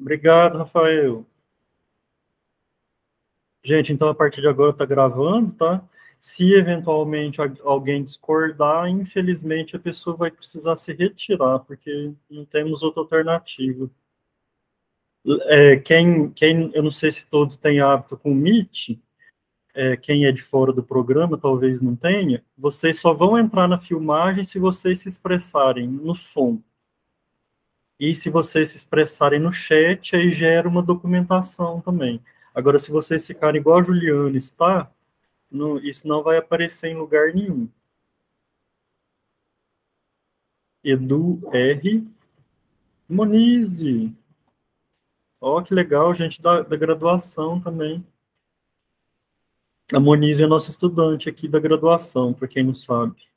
Obrigado, Rafael. Gente, então a partir de agora está gravando, tá? Se eventualmente alguém discordar, infelizmente a pessoa vai precisar se retirar, porque não temos outra alternativa. Eu não sei se todos têm hábito com o Meet, quem é de fora do programa talvez não tenha, vocês só vão entrar na filmagem se vocês se expressarem no som. E se vocês se expressarem no chat, aí gera uma documentação também. Agora, se vocês ficarem igual a Juliana está, isso não vai aparecer em lugar nenhum. Edu R. Monize. Ó, que legal, gente da graduação também. A Monize é nossa estudante aqui da graduação, para quem não sabe.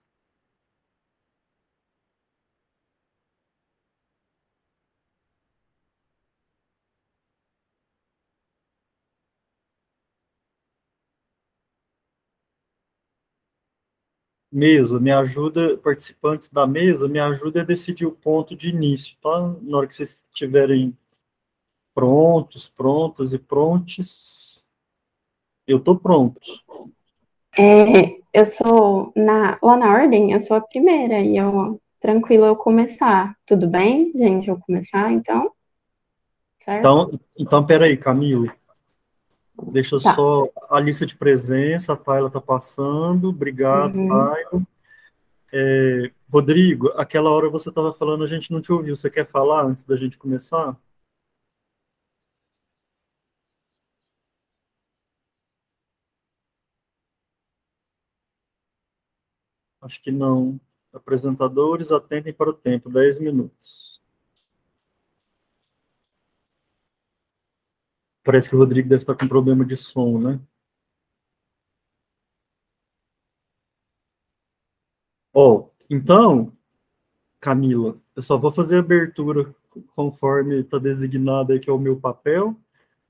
Mesa, me ajuda, participantes da mesa, me ajuda a decidir o ponto de início, tá? Na hora que vocês estiverem prontos, prontas e prontes, eu tô pronto. Eu sou, lá na ordem, eu sou a primeira, e tranquilo eu começar. Tudo bem, gente, eu começar, então? Certo? Então peraí, Camilo. Deixa eu Tá. só a lista de presença, a Tayla tá passando. Obrigado, Uhum. Tayla. Rodrigo, aquela hora você estava falando, a gente não te ouviu. Você quer falar antes da gente começar? Acho que não. Apresentadores, atentem para o tempo, 10 minutos. Parece que o Rodrigo deve estar com problema de som, né? Ó, então, Camila, eu só vou fazer a abertura conforme está designado aí, que é o meu papel,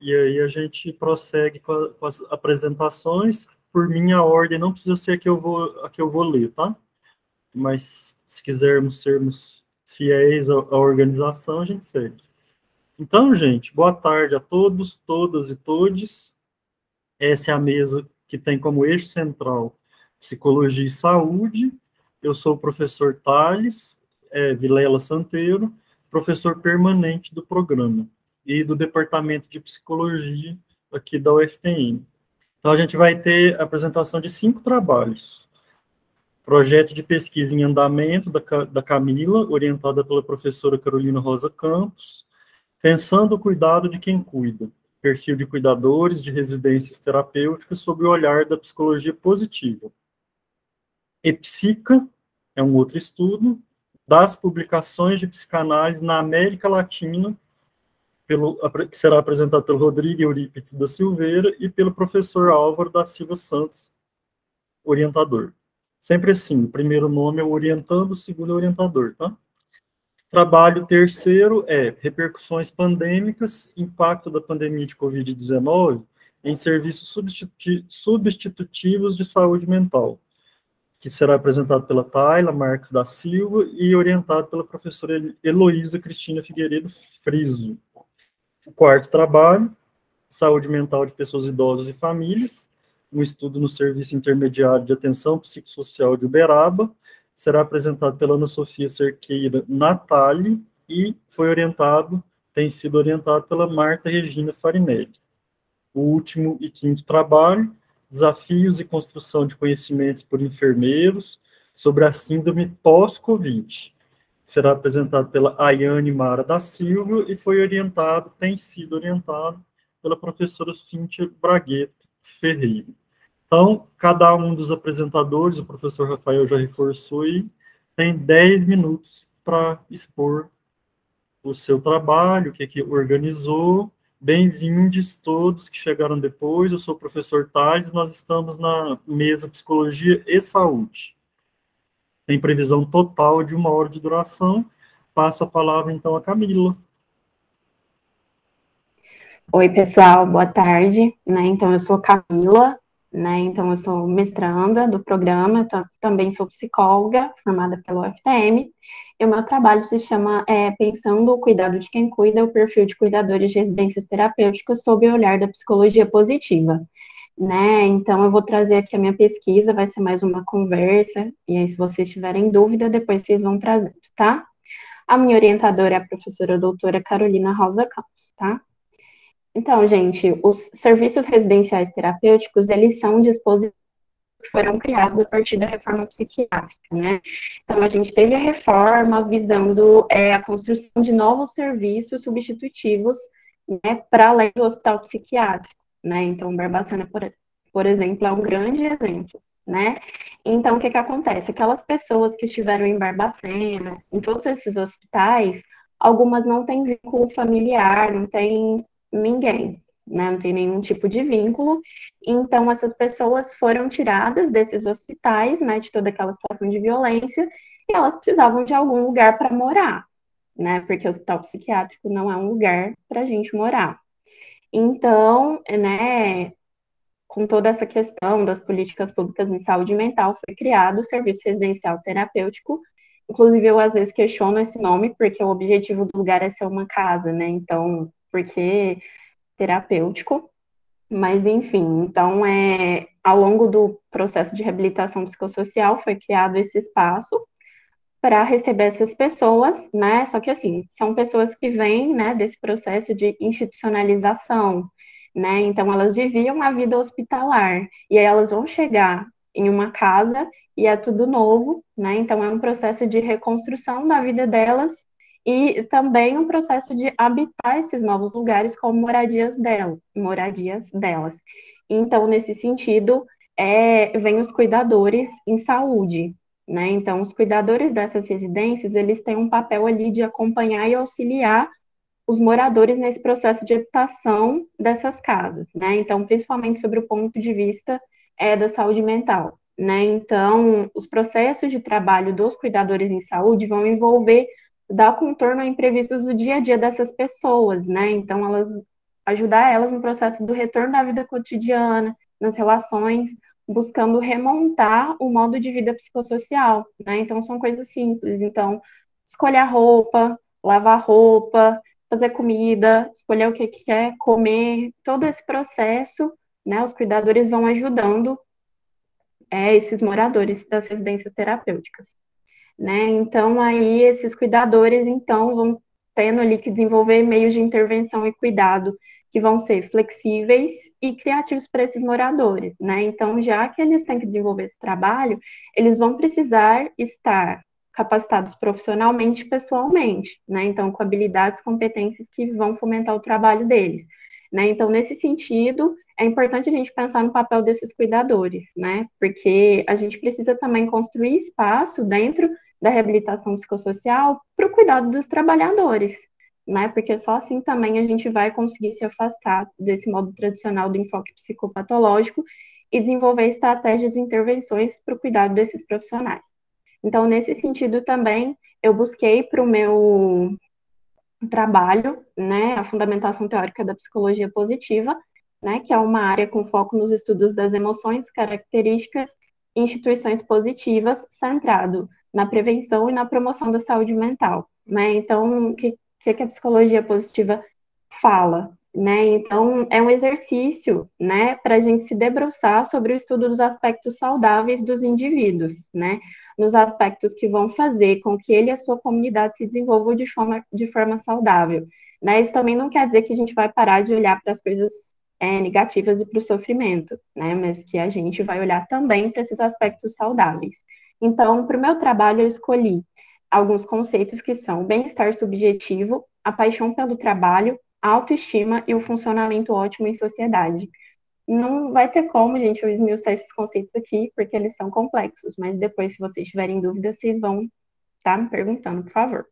e aí a gente prossegue com as apresentações. Por minha ordem, não precisa ser a que eu vou ler, tá? Mas se quisermos sermos fiéis à organização, a gente segue. Então, gente, boa tarde a todos, todas e todes. Essa é a mesa que tem como eixo central Psicologia e Saúde. Eu sou o professor Thales Vilela Santeiro, professor permanente do programa e do Departamento de Psicologia aqui da UFTM. Então, a gente vai ter a apresentação de 5 trabalhos. Projeto de pesquisa em andamento da Camila, orientada pela professora Carolina Rosa Campos, pensando o cuidado de quem cuida, perfil de cuidadores de residências terapêuticas sob o olhar da psicologia positiva. Epsica é um outro estudo das publicações de psicanálise na América Latina, que será apresentado pelo Rodrigo Eurípides da Silveira e pelo professor Álvaro da Silva Santos, orientador. Sempre assim, o primeiro nome é o orientando, o segundo é o orientador, tá? Trabalho terceiro é repercussões pandêmicas, impacto da pandemia de Covid-19 em serviços substitutivos de saúde mental, que será apresentado pela Tayla Marques da Silva e orientado pela professora Heloísa Cristina Figueiredo Friso. O quarto trabalho, saúde mental de pessoas idosas e famílias, um estudo no Serviço Intermediário de Atenção Psicossocial de Uberaba, será apresentado pela Ana Sofia Cerqueira Natali e tem sido orientado pela Marta Regina Farinelli. O último e quinto trabalho, desafios e construção de conhecimentos por enfermeiros sobre a síndrome pós-Covid. Será apresentado pela Ayane Mara da Silva e tem sido orientado pela professora Cíntia Bragueto Ferreira. Então, cada um dos apresentadores, o professor Rafael já reforçou aí, tem 10 minutos para expor o seu trabalho, o que organizou. Bem-vindos todos que chegaram depois. Eu sou o professor Thales, nós estamos na mesa Psicologia e Saúde. Tem previsão total de 1 hora de duração. Passo a palavra, então, a Camila. Oi, pessoal, boa tarde, né? Então, eu sou Camila, né? Então, eu sou mestranda do programa, também sou psicóloga, formada pela UFTM, e o meu trabalho se chama Pensando o Cuidado de Quem Cuida, o perfil de cuidadores de residências terapêuticas sob o olhar da psicologia positiva, né? Então, eu vou trazer aqui a minha pesquisa, vai ser mais uma conversa, e aí, se vocês tiverem dúvida, depois vocês vão trazendo, tá? A minha orientadora é a professora doutora Carolina Rosa Campos, tá? Então, gente, os serviços residenciais terapêuticos, eles são dispositivos que foram criados a partir da reforma psiquiátrica, né? Então, a gente teve a reforma visando a construção de novos serviços substitutivos, né, para além do hospital psiquiátrico, né? Então, Barbacena, por exemplo, é um grande exemplo, né? Então, o que que acontece? Aquelas pessoas que estiveram em Barbacena, em todos esses hospitais, algumas não têm vínculo familiar, não tem ninguém, né? Não tem nenhum tipo de vínculo. Então, essas pessoas foram tiradas desses hospitais, né, de toda aquela situação de violência, e elas precisavam de algum lugar para morar, né? Porque o hospital psiquiátrico não é um lugar para a gente morar. Então, né, com toda essa questão das políticas públicas em saúde mental, foi criado o serviço residencial terapêutico. Inclusive, eu às vezes questiono esse nome, porque o objetivo do lugar é ser uma casa, né? Então, por que terapêutico? Mas, enfim, então, ao longo do processo de reabilitação psicossocial, foi criado esse espaço para receber essas pessoas, né? Só que, assim, são pessoas que vêm, né, desse processo de institucionalização, né? Então, elas viviam a vida hospitalar, e aí elas vão chegar em uma casa e é tudo novo, né? Então, é um processo de reconstrução da vida delas e também um processo de habitar esses novos lugares como moradias delas. Então, nesse sentido, vem os cuidadores em saúde, né? Então, os cuidadores dessas residências, eles têm um papel ali de acompanhar e auxiliar os moradores nesse processo de habitação dessas casas, né? Então, principalmente sobre o ponto de vista da saúde mental, né? Então, os processos de trabalho dos cuidadores em saúde vão envolver dar contorno a imprevistos do dia a dia dessas pessoas, né? Então, ajudar elas no processo do retorno da vida cotidiana, nas relações, buscando remontar o modo de vida psicossocial, né? Então, são coisas simples. Então, escolher a roupa, lavar roupa, fazer comida, escolher o que quer comer, todo esse processo, né? Os cuidadores vão ajudando esses moradores das residências terapêuticas, né? Então, aí, esses cuidadores, então, vão tendo ali que desenvolver meios de intervenção e cuidado que vão ser flexíveis e criativos para esses moradores, né? Então, já que eles têm que desenvolver esse trabalho, eles vão precisar estar capacitados profissionalmente e pessoalmente, né? Então, com habilidades, competências que vão fomentar o trabalho deles, né? Então, nesse sentido, é importante a gente pensar no papel desses cuidadores, né? Porque a gente precisa também construir espaço dentro da reabilitação psicossocial para o cuidado dos trabalhadores, né? Porque só assim também a gente vai conseguir se afastar desse modo tradicional do enfoque psicopatológico e desenvolver estratégias e intervenções para o cuidado desses profissionais. Então, nesse sentido também, eu busquei para o meu trabalho, né, a fundamentação teórica da psicologia positiva, né, que é uma área com foco nos estudos das emoções, características e instituições positivas, centrado na prevenção e na promoção da saúde mental, né? Então, o que a psicologia positiva fala, né? Então, é um exercício, né, para a gente se debruçar sobre o estudo dos aspectos saudáveis dos indivíduos, né? Nos aspectos que vão fazer com que ele e a sua comunidade se desenvolvam de forma saudável, né? Isso também não quer dizer que a gente vai parar de olhar para as coisas negativas e para o sofrimento, né? Mas que a gente vai olhar também para esses aspectos saudáveis. Então, para o meu trabalho, eu escolhi alguns conceitos que são o bem-estar subjetivo, a paixão pelo trabalho, a autoestima e o funcionamento ótimo em sociedade. Não vai ter como, gente, eu esmiuçar esses conceitos aqui, porque eles são complexos, mas depois, se vocês tiverem dúvidas, vocês vão estar me perguntando, por favor.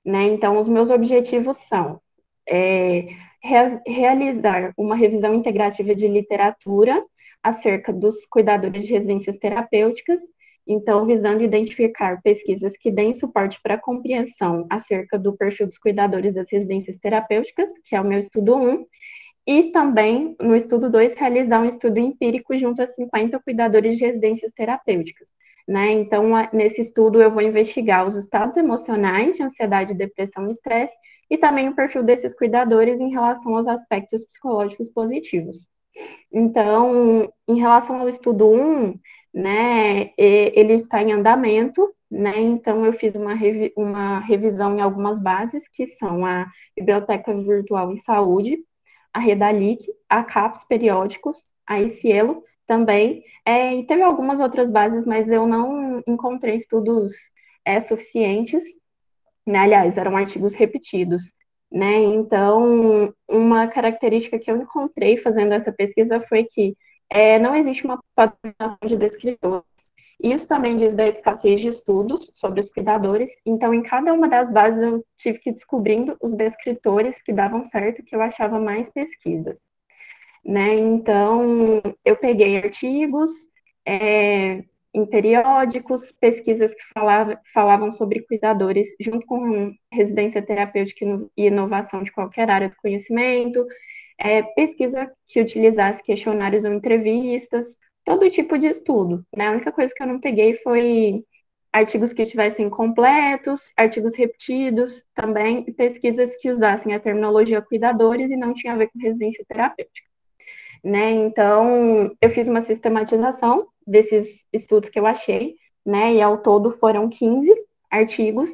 Né? Então, os meus objetivos são realizar uma revisão integrativa de literatura acerca dos cuidadores de residências terapêuticas, então, visando identificar pesquisas que deem suporte para a compreensão acerca do perfil dos cuidadores das residências terapêuticas, que é o meu estudo 1, e também, no estudo 2, realizar um estudo empírico junto a 50 cuidadores de residências terapêuticas. Né? Então, nesse estudo, eu vou investigar os estados emocionais de ansiedade, depressão e estresse, e também o perfil desses cuidadores em relação aos aspectos psicológicos positivos. Então, em relação ao estudo 1, né, ele está em andamento, né, então eu fiz uma revisão em algumas bases, que são a Biblioteca Virtual em Saúde, a Redalic, a CAPS Periódicos, a ICIELO também, e teve algumas outras bases, mas eu não encontrei estudos suficientes, né, aliás, eram artigos repetidos, né, então, uma característica que eu encontrei fazendo essa pesquisa foi que não existe uma padronização de descritores. Isso também diz da escassez de estudos sobre os cuidadores. Então, em cada uma das bases, eu tive que ir descobrindo os descritores que davam certo, que eu achava mais pesquisas. Né? Então, eu peguei artigos em periódicos, pesquisas que falavam sobre cuidadores, junto com residência terapêutica e inovação de qualquer área do conhecimento, pesquisa que utilizasse questionários ou entrevistas, todo tipo de estudo. Né? A única coisa que eu não peguei foi artigos que estivessem completos, artigos repetidos também, e pesquisas que usassem a terminologia cuidadores e não tinha a ver com residência terapêutica. Né? Então, eu fiz uma sistematização desses estudos que eu achei, né? E ao todo foram 15 artigos.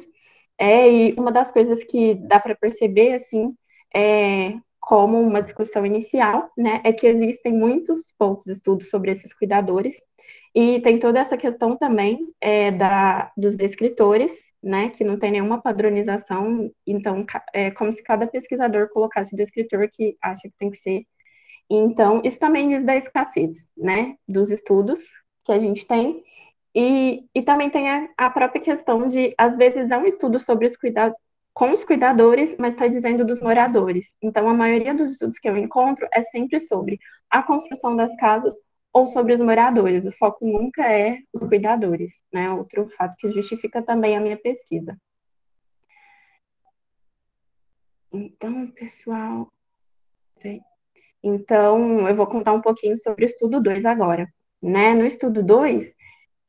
E uma das coisas que dá para perceber, assim, como uma discussão inicial, né, é que existem muitos poucos estudos sobre esses cuidadores, e tem toda essa questão também dos descritores, né, que não tem nenhuma padronização, então é como se cada pesquisador colocasse o descritor que acha que tem que ser. Então, isso também diz da escassez, né, dos estudos que a gente tem, e também tem a própria questão de, às vezes, é um estudo sobre os cuidados com os cuidadores, mas está dizendo dos moradores. Então, a maioria dos estudos que eu encontro é sempre sobre a construção das casas ou sobre os moradores. O foco nunca é os cuidadores, né? Outro fato que justifica também a minha pesquisa. Então, pessoal... Então, eu vou contar um pouquinho sobre o estudo 2 agora. Né? No estudo 2,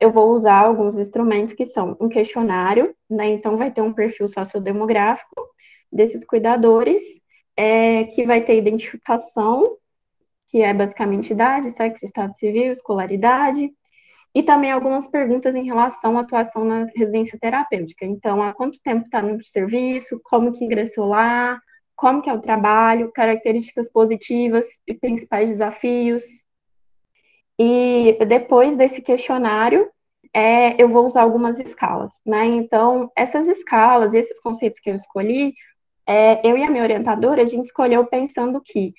eu vou usar alguns instrumentos que são um questionário, né? Então vai ter um perfil sociodemográfico desses cuidadores, que vai ter identificação, que é basicamente idade, sexo, estado civil, escolaridade, e também algumas perguntas em relação à atuação na residência terapêutica. Então, há quanto tempo está no serviço, como que ingressou lá, como que é o trabalho, características positivas e principais desafios. E depois desse questionário, eu vou usar algumas escalas, né? Então, essas escalas e esses conceitos que eu escolhi, eu e a minha orientadora, a gente escolheu pensando que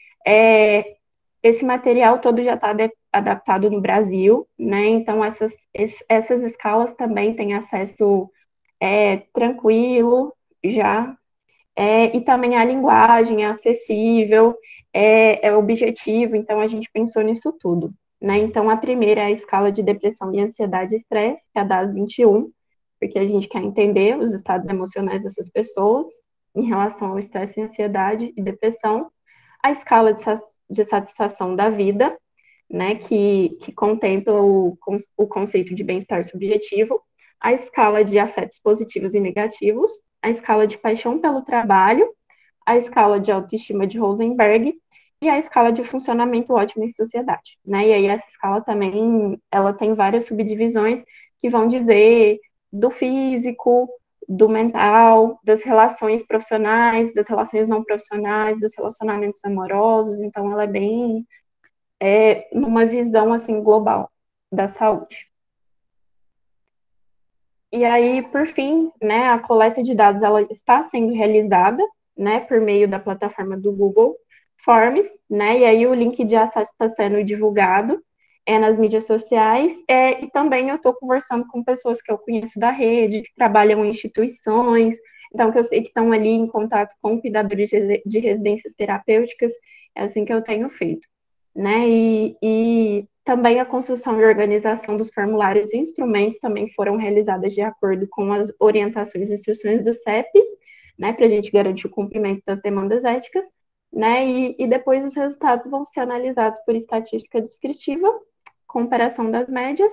esse material todo já está adaptado no Brasil, né? Então, essas escalas também têm acesso tranquilo, já, e também a linguagem é acessível, é objetivo, então a gente pensou nisso tudo. Né? Então, a primeira é a escala de depressão e ansiedade e estresse, que é a DAS-21, porque a gente quer entender os estados emocionais dessas pessoas em relação ao estresse, ansiedade e depressão. A escala de satisfação da vida, né, que contempla o conceito de bem-estar subjetivo, a escala de afetos positivos e negativos, a escala de paixão pelo trabalho, a escala de autoestima de Rosenberg e a escala de funcionamento ótimo em sociedade, né? E aí essa escala também, ela tem várias subdivisões que vão dizer do físico, do mental, das relações profissionais, das relações não profissionais, dos relacionamentos amorosos, então ela é bem numa visão assim global da saúde. E aí, por fim, né, a coleta de dados ela está sendo realizada, né, por meio da plataforma do Google Forms, né, e aí o link de acesso está sendo divulgado nas mídias sociais, e também eu estou conversando com pessoas que eu conheço da rede, que trabalham em instituições, então que eu sei que estão ali em contato com cuidadores de residências terapêuticas, é assim que eu tenho feito, né, e também a construção e organização dos formulários e instrumentos também foram realizadas de acordo com as orientações e instruções do CEP, né, para a gente garantir o cumprimento das demandas éticas, né? E depois os resultados vão ser analisados por estatística descritiva, comparação das médias,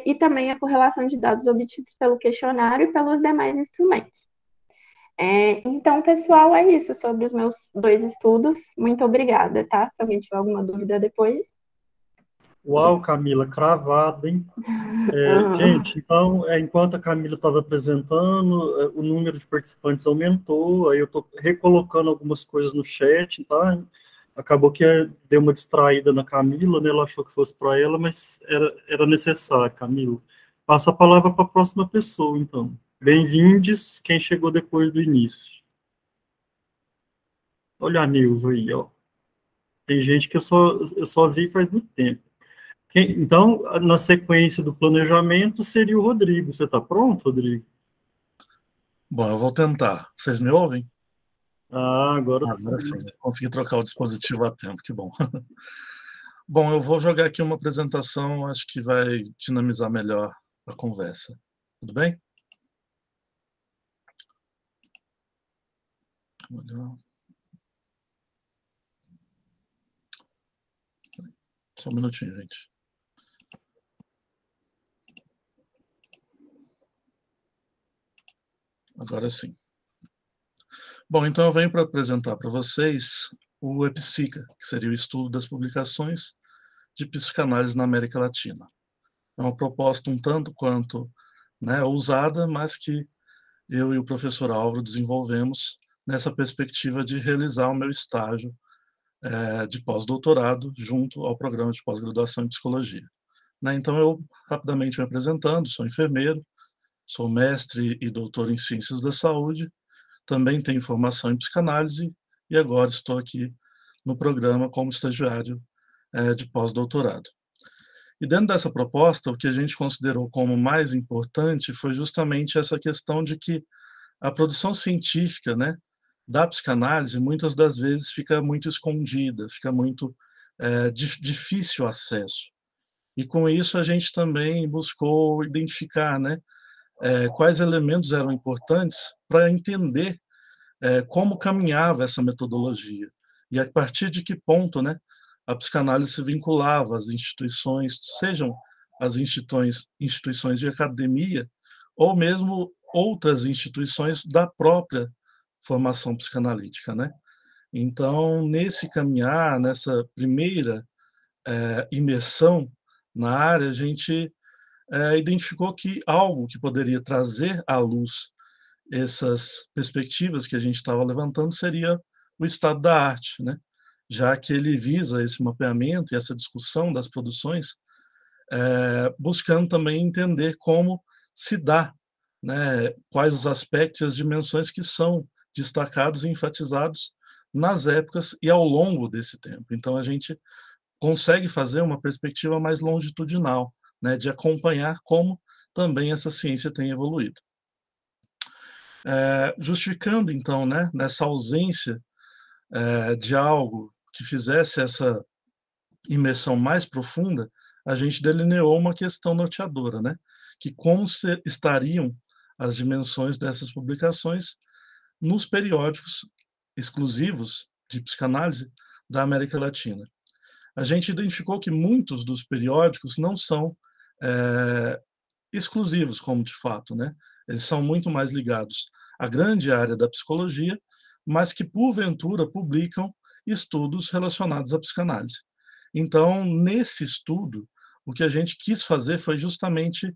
e também a correlação de dados obtidos pelo questionário e pelos demais instrumentos. Então, pessoal, é isso sobre os meus 2 estudos. Muito obrigada, tá? Se alguém tiver alguma dúvida depois. Uau, Camila, cravada, hein? Gente, então, enquanto a Camila estava apresentando, o número de participantes aumentou, aí eu estou recolocando algumas coisas no chat, tá? Acabou que deu uma distraída na Camila, né? Ela achou que fosse para ela, mas era necessário, Camila. Passa a palavra para a próxima pessoa, então. Bem-vindos, quem chegou depois do início. Olha a Nilva aí, ó. Tem gente que eu só vi faz muito tempo. Então, na sequência do planejamento, seria o Rodrigo. Você está pronto, Rodrigo? Bom, eu vou tentar. Vocês me ouvem? Ah, agora sim. Agora sim. Consegui trocar o dispositivo a tempo, que bom. Bom, eu vou jogar aqui uma apresentação, acho que vai dinamizar melhor a conversa. Tudo bem? Olha. Só um minutinho, gente. Agora sim. Bom, então eu venho para apresentar para vocês o EPSICA, que seria o estudo das publicações de psicanálise na América Latina. É uma proposta um tanto quanto, né, ousada, mas que eu e o professor Álvaro desenvolvemos nessa perspectiva de realizar o meu estágio de pós-doutorado junto ao programa de pós-graduação em psicologia. Né? Então, eu rapidamente me apresentando, sou enfermeiro, sou mestre e doutor em ciências da saúde, também tenho formação em psicanálise e agora estou aqui no programa como estagiário de pós-doutorado. E dentro dessa proposta, o que a gente considerou como mais importante foi justamente essa questão de que a produção científica, né, da psicanálise, muitas das vezes fica muito escondida, fica muito difícil acesso. E com isso a gente também buscou identificar, né, quais elementos eram importantes para entender como caminhava essa metodologia e a partir de que ponto, né, a psicanálise se vinculava às instituições, sejam as instituições de academia ou mesmo outras instituições da própria formação psicanalítica, né? Então, nesse caminhar, nessa primeira imersão na área, a gente identificou que algo que poderia trazer à luz essas perspectivas que a gente estava levantando seria o estado da arte, né? Já que ele visa esse mapeamento e essa discussão das produções, buscando também entender como se dá, né, quais os aspectos e as dimensões que são destacados e enfatizados nas épocas e ao longo desse tempo. Então, a gente consegue fazer uma perspectiva mais longitudinal, né, de acompanhar como também essa ciência tem evoluído. Justificando, então, né, nessa ausência de algo que fizesse essa imersão mais profunda, a gente delineou uma questão norteadora, né, que como estariam as dimensões dessas publicações nos periódicos exclusivos de psicanálise da América Latina. A gente identificou que muitos dos periódicos não são exclusivos, como de fato, né? Eles são muito mais ligados à grande área da psicologia, mas que, porventura, publicam estudos relacionados à psicanálise. Então, nesse estudo, o que a gente quis fazer foi justamente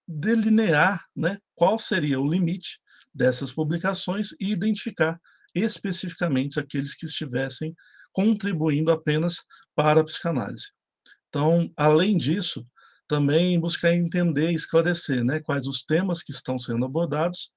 delinear, né, qual seria o limite dessas publicações e identificar especificamente aqueles que estivessem contribuindo apenas para a psicanálise. Então, além disso, também buscar entender e esclarecer, né, quais os temas que estão sendo abordados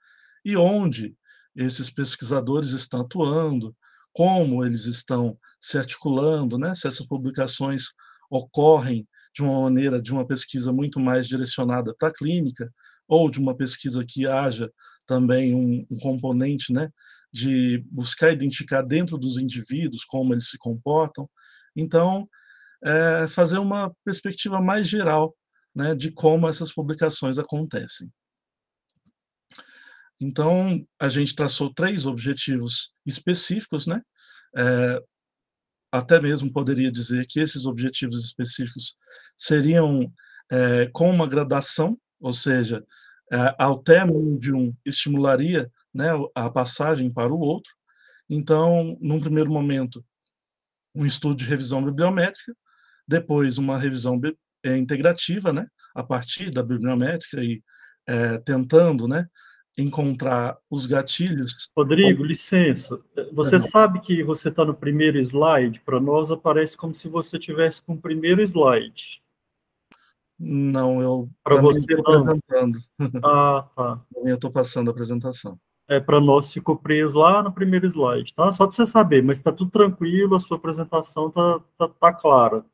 e onde esses pesquisadores estão atuando, como eles estão se articulando, né, se essas publicações ocorrem de uma maneira de uma pesquisa muito mais direcionada para a clínica ou de uma pesquisa que haja também um componente, né, de buscar identificar dentro dos indivíduos como eles se comportam. Então, fazer uma perspectiva mais geral, né, de como essas publicações acontecem. Então, a gente traçou 3 objetivos específicos, né? Até mesmo poderia dizer que esses objetivos específicos seriam com uma gradação, ou seja, ao término de um, estimularia, né, a passagem para o outro. Então, num primeiro momento, um estudo de revisão bibliométrica, depois uma revisão integrativa, né, a partir da bibliométrica e tentando, né, encontrar os gatilhos. Rodrigo, licença. Você sabe que você está no primeiro slide? Para nós aparece como se você tivesse com o primeiro slide. Não, eu Para você estou não. apresentando. Ah, tá. Eu estou passando a apresentação. Para nós ficou preso lá no primeiro slide, tá? Só para você saber, mas está tudo tranquilo, a sua apresentação tá clara.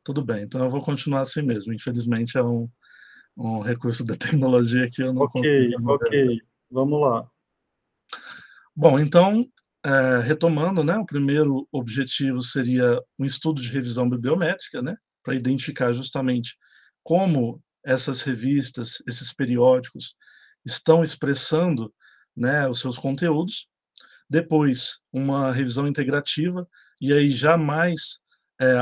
Tudo bem, então eu vou continuar assim mesmo. Infelizmente é um recurso da tecnologia que eu não consigo. Ok, vamos lá. Bom, então, retomando, né, o primeiro objetivo seria um estudo de revisão bibliométrica, né, para identificar justamente como essas revistas, esses periódicos estão expressando, né, os seus conteúdos. Depois, uma revisão integrativa, e aí jamais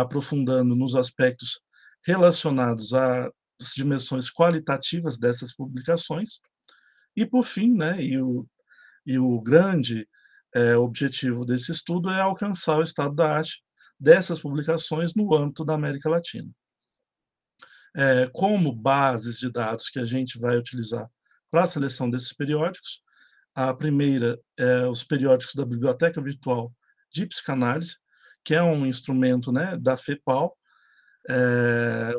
aprofundando nos aspectos relacionados às dimensões qualitativas dessas publicações. E, por fim, né, e o grande objetivo desse estudo é alcançar o estado da arte dessas publicações no âmbito da América Latina. Como bases de dados que a gente vai utilizar para a seleção desses periódicos, a primeira é os periódicos da Biblioteca Virtual de Psicanálise, que é um instrumento, né, da FEPAL,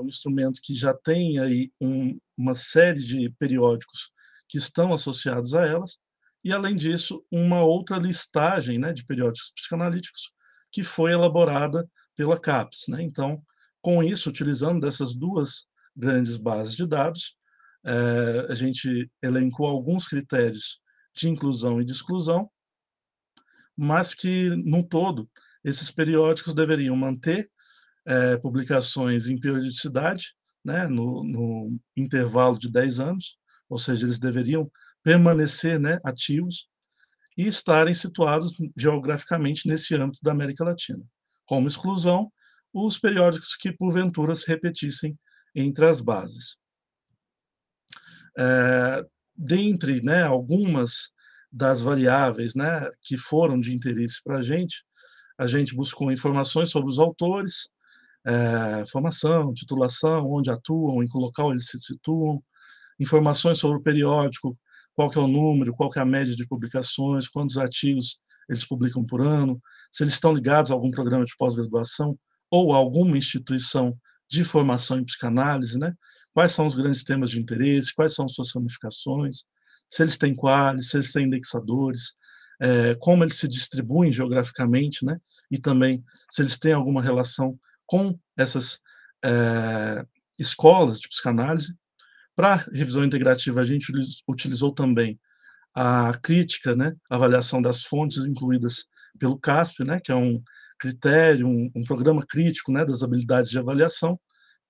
um instrumento que já tem aí uma série de periódicos que estão associados a elas, e, além disso, uma outra listagem, né, de periódicos psicanalíticos que foi elaborada pela CAPES, né? Então, com isso, utilizando dessas 2 grandes bases de dados, a gente elencou alguns critérios de inclusão e de exclusão, mas que, no todo, esses periódicos deveriam manter publicações em periodicidade, né, no intervalo de 10 anos, ou seja, eles deveriam permanecer, né, ativos e estarem situados geograficamente nesse âmbito da América Latina. Como exclusão, os periódicos que, porventura, se repetissem entre as bases. Dentre, né, algumas das variáveis, né, que foram de interesse para a gente buscou informações sobre os autores, formação, titulação, onde atuam, em que local eles se situam, informações sobre o periódico, qual que é o número, qual que é a média de publicações, quantos artigos eles publicam por ano, se eles estão ligados a algum programa de pós-graduação ou a alguma instituição de formação em psicanálise, né? Quais são os grandes temas de interesse, quais são suas ramificações, se eles têm qualis, se eles têm indexadores, como eles se distribuem geograficamente, né? E também se eles têm alguma relação com essas escolas de psicanálise. Para revisão integrativa, a gente utilizou também a crítica, né, a avaliação das fontes incluídas pelo CASP, né, que é um critério, um programa crítico, né, das habilidades de avaliação,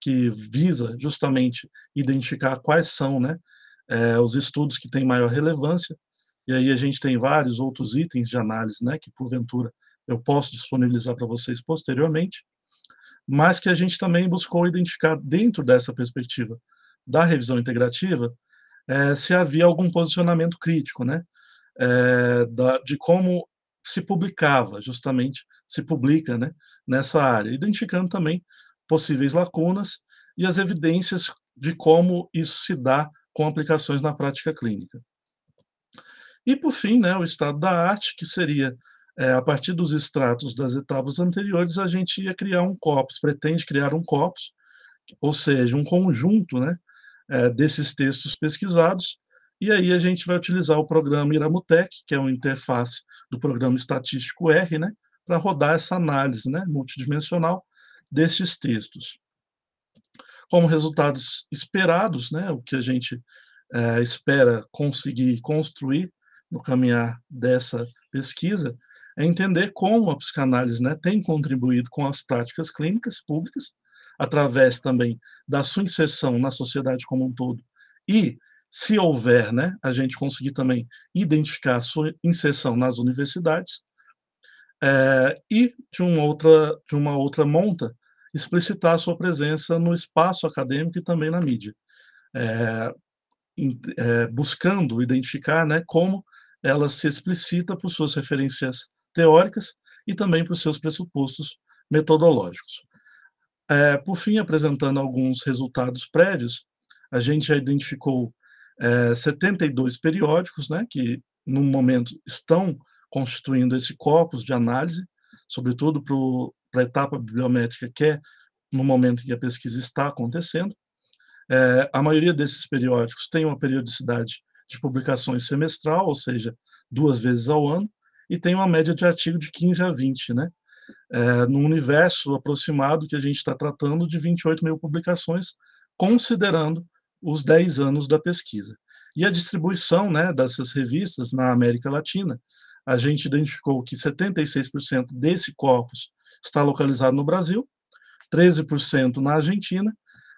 que visa justamente identificar quais são, né, os estudos que têm maior relevância, e aí a gente tem vários outros itens de análise, né, que porventura eu posso disponibilizar para vocês posteriormente, mas que a gente também buscou identificar dentro dessa perspectiva da revisão integrativa, se havia algum posicionamento crítico, né, de como se publicava, justamente, se publica, né, nessa área, identificando também possíveis lacunas e as evidências de como isso se dá com aplicações na prática clínica. E, por fim, né, o estado da arte, que seria, a partir dos extratos das etapas anteriores, a gente ia criar um corpus, pretende criar um corpus, ou seja, um conjunto, né, desses textos pesquisados, e aí a gente vai utilizar o programa Iramutec, que é uma interface do programa estatístico R, né, para rodar essa análise, né, multidimensional desses textos. Como resultados esperados, né, o que a gente espera conseguir construir no caminhar dessa pesquisa, é entender como a psicanálise, né, tem contribuído com as práticas clínicas públicas, através também da sua inserção na sociedade como um todo, e se houver, né, a gente conseguir também identificar a sua inserção nas universidades, e de uma outra monta, explicitar a sua presença no espaço acadêmico e também na mídia, buscando identificar, né, como ela se explicita por suas referências teóricas e também por seus pressupostos metodológicos. Por fim, apresentando alguns resultados prévios, a gente já identificou 72 periódicos, né, que no momento estão constituindo esse corpus de análise, sobretudo para a etapa bibliométrica, que é no momento em que a pesquisa está acontecendo. A maioria desses periódicos tem uma periodicidade de publicações semestral, ou seja, 2 vezes ao ano, e tem uma média de artigo de 15 a 20, né? No universo aproximado que a gente está tratando de 28 mil publicações, considerando os 10 anos da pesquisa. E a distribuição, né, dessas revistas na América Latina, a gente identificou que 76% desse corpus está localizado no Brasil, 13% na Argentina,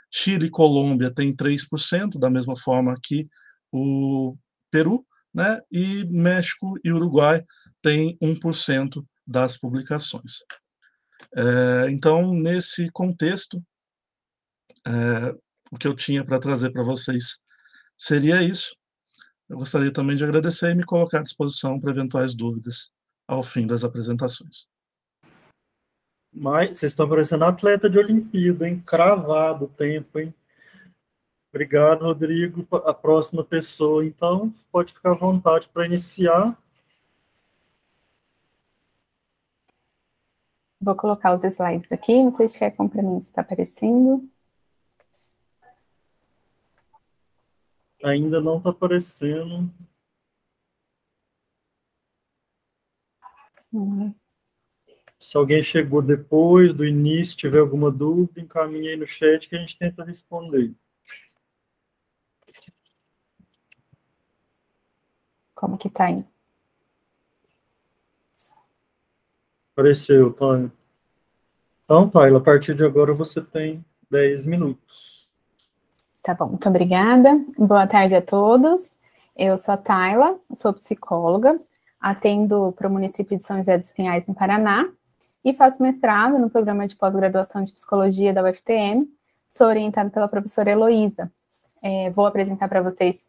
Chile e Colômbia têm 3%, da mesma forma que o Peru, né, e México e Uruguai têm 1% das publicações. Então, nesse contexto, o que eu tinha para trazer para vocês seria isso. Eu gostaria também de agradecer e me colocar à disposição para eventuais dúvidas ao fim das apresentações. Mas vocês estão parecendo atleta de Olimpíada, hein? Cravado o tempo, hein? Obrigado, Rodrigo. A próxima pessoa, então, pode ficar à vontade para iniciar. Vou colocar os slides aqui, não sei se checam para mim se está aparecendo. Ainda não está aparecendo. Se alguém chegou depois do início, tiver alguma dúvida, encaminhe aí no chat que a gente tenta responder. Como que está aí? Apareceu, Tânia. Então, Tayla, a partir de agora você tem 10 minutos. Tá bom, muito obrigada. Boa tarde a todos. Eu sou a Tayla, sou psicóloga, atendo para o município de São José dos Pinhais, no Paraná, e faço mestrado no programa de pós-graduação de psicologia da UFTM. Sou orientada pela professora Heloísa. Vou apresentar para vocês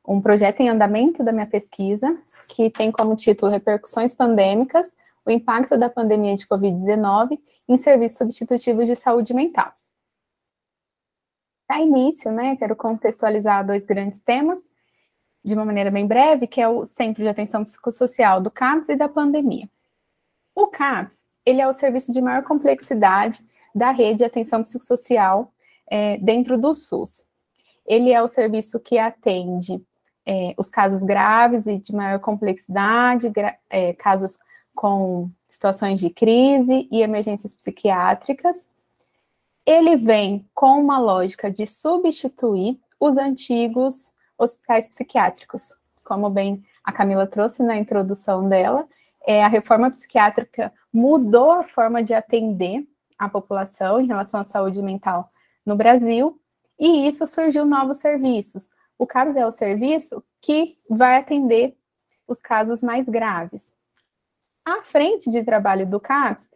um projeto em andamento da minha pesquisa, que tem como título Repercussões Pandêmicas, o impacto da pandemia de Covid-19 em serviços substitutivos de saúde mental. Para início, né, quero contextualizar 2 grandes temas, de uma maneira bem breve, que é o Centro de Atenção Psicossocial do CAPS e da pandemia. O CAPS, ele é o serviço de maior complexidade da rede de atenção psicossocial dentro do SUS. Ele é o serviço que atende os casos graves e de maior complexidade, casos com situações de crise e emergências psiquiátricas. Ele vem com uma lógica de substituir os antigos hospitais psiquiátricos. Como bem a Camila trouxe na introdução dela, a reforma psiquiátrica mudou a forma de atender a população em relação à saúde mental no Brasil, e isso surgiu novos serviços. O CAPS é o serviço que vai atender os casos mais graves. A frente de trabalho do CAPS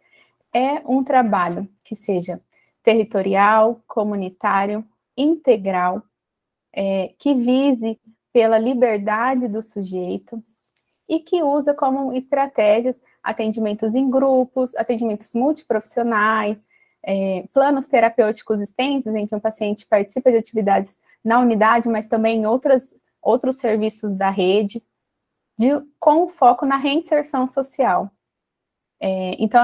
é um trabalho que seja territorial, comunitário, integral, que vise pela liberdade do sujeito e que usa como estratégias atendimentos em grupos, atendimentos multiprofissionais, planos terapêuticos extensos em que o paciente participa de atividades na unidade, mas também em outros serviços da rede, com foco na reinserção social. Então,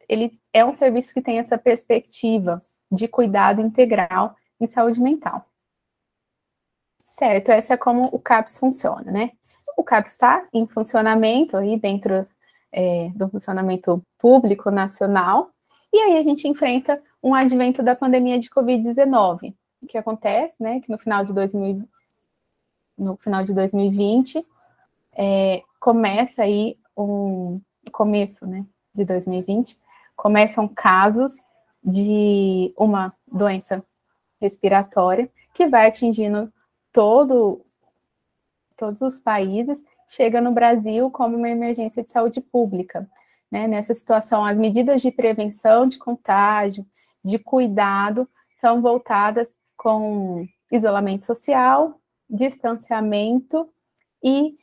ele é um serviço que tem essa perspectiva de cuidado integral em saúde mental. Certo, essa é como o CAPS funciona, né? O CAPS está em funcionamento aí dentro do funcionamento público nacional, e aí a gente enfrenta um advento da pandemia de Covid-19, o que acontece, né, que no final de 2020, começa aí começo, né, de 2020, começam casos de uma doença respiratória que vai atingindo todos os países, chega no Brasil como uma emergência de saúde pública, né? Nessa situação, as medidas de prevenção de contágio, de cuidado, são voltadas com isolamento social, distanciamento e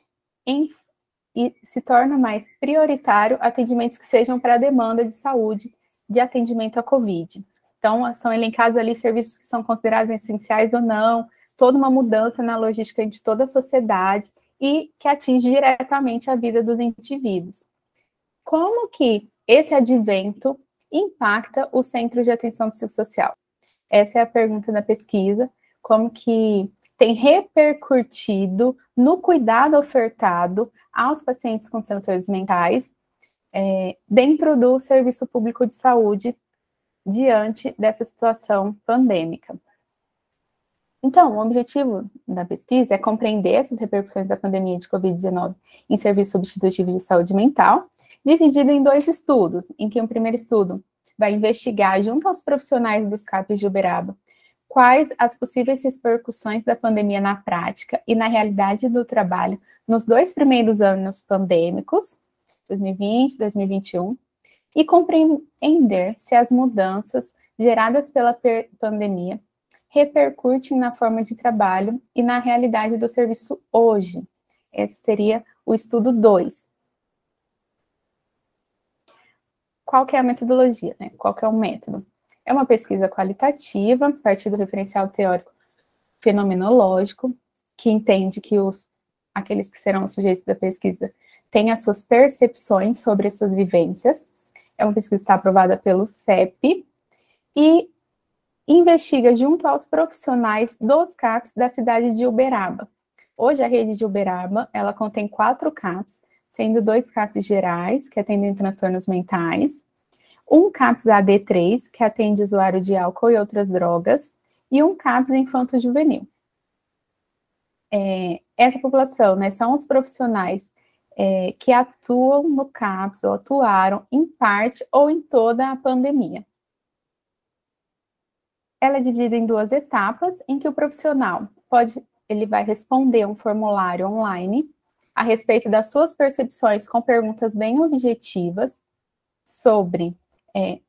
se torna mais prioritário atendimentos que sejam para a demanda de saúde, de atendimento à Covid. Então, são elencados ali serviços que são considerados essenciais ou não, toda uma mudança na logística de toda a sociedade e que atinge diretamente a vida dos indivíduos. Como que esse advento impacta o Centro de Atenção Psicossocial? Essa é a pergunta da pesquisa, como que tem repercutido no cuidado ofertado aos pacientes com transtornos mentais dentro do serviço público de saúde diante dessa situação pandêmica. Então, o objetivo da pesquisa é compreender essas repercussões da pandemia de Covid-19 em serviços substitutivos de saúde mental, dividido em 2 estudos, em que o primeiro estudo vai investigar, junto aos profissionais dos CAPs de Uberaba, quais as possíveis repercussões da pandemia na prática e na realidade do trabalho nos 2 primeiros anos pandêmicos, 2020 e 2021, e compreender se as mudanças geradas pela pandemia repercutem na forma de trabalho e na realidade do serviço hoje. Esse seria o estudo 2. Qual que é a metodologia, né? Qual que é o método? É uma pesquisa qualitativa, a partir do referencial teórico fenomenológico, que entende que aqueles que serão os sujeitos da pesquisa têm as suas percepções sobre as suas vivências. É uma pesquisa que está aprovada pelo CEP e investiga junto aos profissionais dos CAPs da cidade de Uberaba. Hoje, a rede de Uberaba, ela contém 4 CAPs, sendo 2 CAPs gerais, que atendem transtornos mentais, um CAPs AD3, que atende usuário de álcool e outras drogas, e um CAPs infanto-juvenil. Essa população, né, são os profissionais que atuam no CAPs, ou atuaram em parte ou em toda a pandemia. Ela é dividida em 2 etapas, em que o profissional ele vai responder um formulário online a respeito das suas percepções com perguntas bem objetivas sobre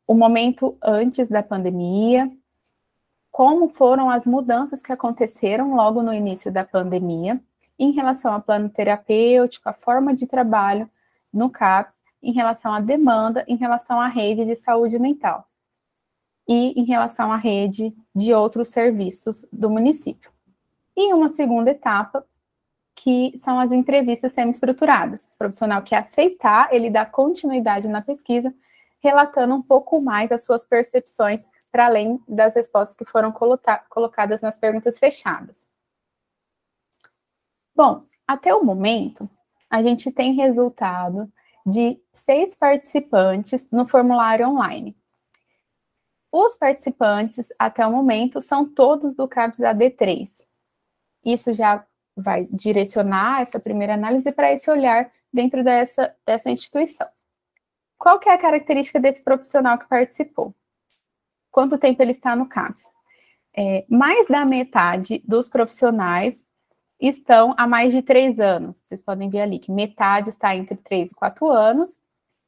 o momento antes da pandemia, como foram as mudanças que aconteceram logo no início da pandemia, em relação ao plano terapêutico, a forma de trabalho no CAPs, em relação à demanda, em relação à rede de saúde mental e em relação à rede de outros serviços do município. E uma segunda etapa, que são as entrevistas semi-estruturadas. O profissional que aceitar, ele dá continuidade na pesquisa, relatando um pouco mais as suas percepções, para além das respostas que foram colocadas nas perguntas fechadas. Bom, até o momento, a gente tem resultado de 6 participantes no formulário online. Os participantes, até o momento, são todos do CAPs AD3. Isso já vai direcionar essa primeira análise para esse olhar dentro dessa instituição. Qual que é a característica desse profissional que participou? Quanto tempo ele está no CAPs? Mais da metade dos profissionais estão há mais de 3 anos. Vocês podem ver ali que metade está entre 3 e 4 anos,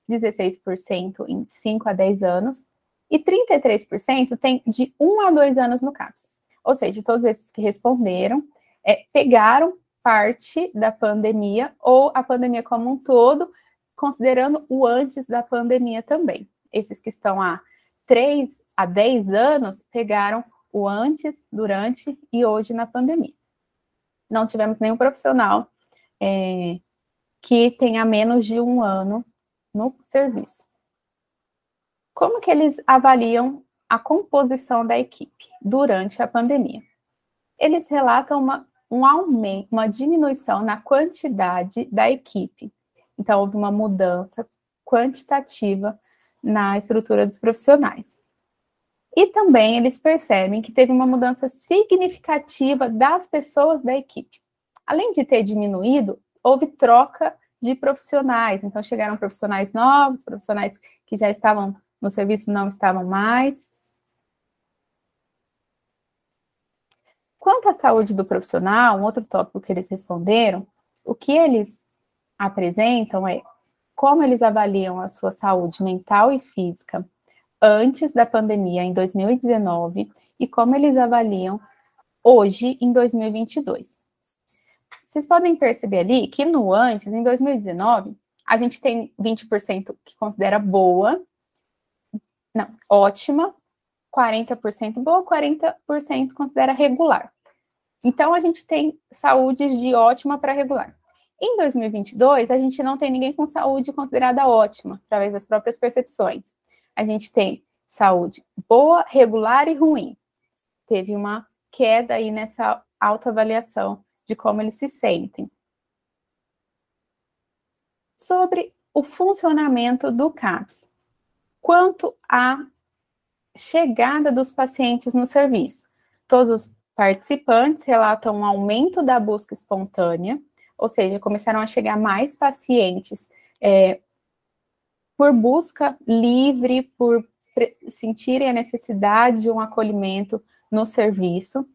16% em 5 a 10 anos, e 33% tem de 1 a 2 anos no CAPs. Ou seja, todos esses que responderam pegaram parte da pandemia ou a pandemia como um todo, considerando o antes da pandemia também. Esses que estão há 3 a 10 anos pegaram o antes, durante e hoje na pandemia. Não tivemos nenhum profissional que tenha menos de 1 ano no serviço. Como que eles avaliam a composição da equipe durante a pandemia? Eles relatam um aumento, uma diminuição na quantidade da equipe. Então, houve uma mudança quantitativa na estrutura dos profissionais. E também eles percebem que teve uma mudança significativa das pessoas da equipe. Além de ter diminuído, houve troca de profissionais. Então, chegaram profissionais novos, profissionais que já estavam no serviço não estavam mais. Quanto à saúde do profissional, um outro tópico que eles responderam, o que eles apresentam é como eles avaliam a sua saúde mental e física antes da pandemia, em 2019, e como eles avaliam hoje, em 2022. Vocês podem perceber ali que no antes, em 2019, a gente tem 20% que considera boa, não, ótima, 40% boa, 40% considera regular. Então, a gente tem saúdes de ótima para regular. Em 2022, a gente não tem ninguém com saúde considerada ótima, através das próprias percepções. A gente tem saúde boa, regular e ruim. Teve uma queda aí nessa autoavaliação de como eles se sentem. Sobre o funcionamento do CAPS. Quanto à chegada dos pacientes no serviço. Todos os participantes relatam um aumento da busca espontânea, ou seja, começaram a chegar mais pacientes por busca livre, por sentirem a necessidade de um acolhimento no serviço,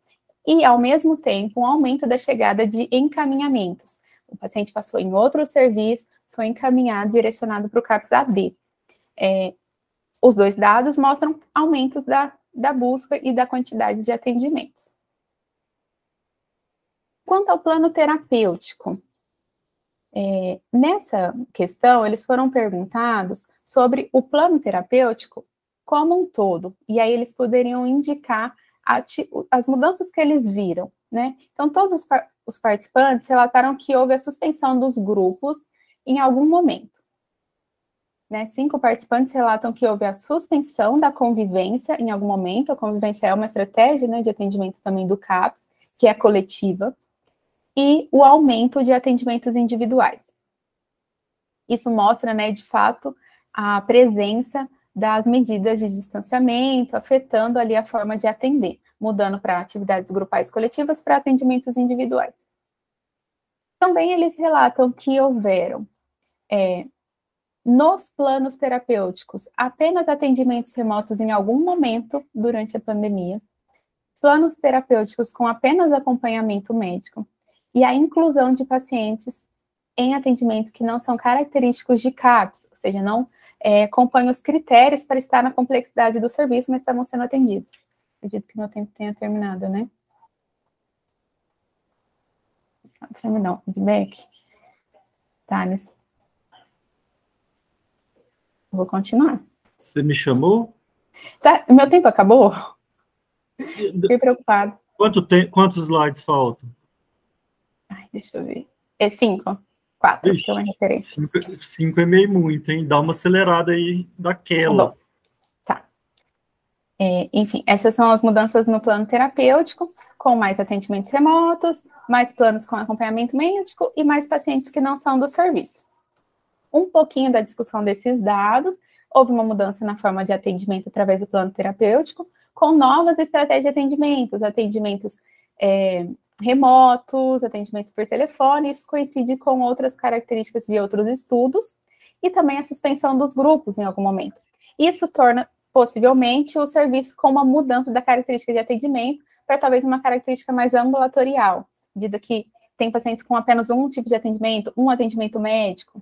e, ao mesmo tempo, um aumento da chegada de encaminhamentos. O paciente passou em outro serviço, foi encaminhado, direcionado para o CAPS AD. Os dois dados mostram aumentos da busca e da quantidade de atendimentos. Quanto ao plano terapêutico, nessa questão, eles foram perguntados sobre o plano terapêutico como um todo, e aí eles poderiam indicar as mudanças que eles viram, né? Então, todos os participantes relataram que houve a suspensão dos grupos em algum momento. Né? 5 participantes relatam que houve a suspensão da convivência em algum momento. A convivência é uma estratégia, né, de atendimento também do CAPS, que é coletiva, e o aumento de atendimentos individuais. Isso mostra, né, de fato, a presença das medidas de distanciamento, afetando ali a forma de atender, mudando para atividades grupais coletivas para atendimentos individuais. Também eles relatam que houveram, nos planos terapêuticos, apenas atendimentos remotos em algum momento durante a pandemia, planos terapêuticos com apenas acompanhamento médico, e a inclusão de pacientes em atendimento que não são característicos de CAPS, ou seja, não acompanham os critérios para estar na complexidade do serviço, mas estavam sendo atendidos. Acredito que meu tempo tenha terminado, né? Você me dá um feedback? Thales. Vou continuar. Você me chamou? Tá, meu tempo acabou? Fiquei preocupado. Quantos slides faltam? Ai, deixa eu ver. 5. 4, Ixi, que é uma referência. 5 é meio muito, hein? Dá uma acelerada aí daquelas. Tá. Enfim, essas são as mudanças no plano terapêutico, com mais atendimentos remotos, mais planos com acompanhamento médico e mais pacientes que não são do serviço. Um pouquinho da discussão desses dados, houve uma mudança na forma de atendimento através do plano terapêutico, com novas estratégias de atendimentos remotos, atendimentos por telefone. Isso coincide com outras características de outros estudos, e também a suspensão dos grupos em algum momento. Isso torna, possivelmente, o serviço com uma mudança da característica de atendimento para talvez uma característica mais ambulatorial, medida que tem pacientes com apenas um tipo de atendimento, um atendimento médico.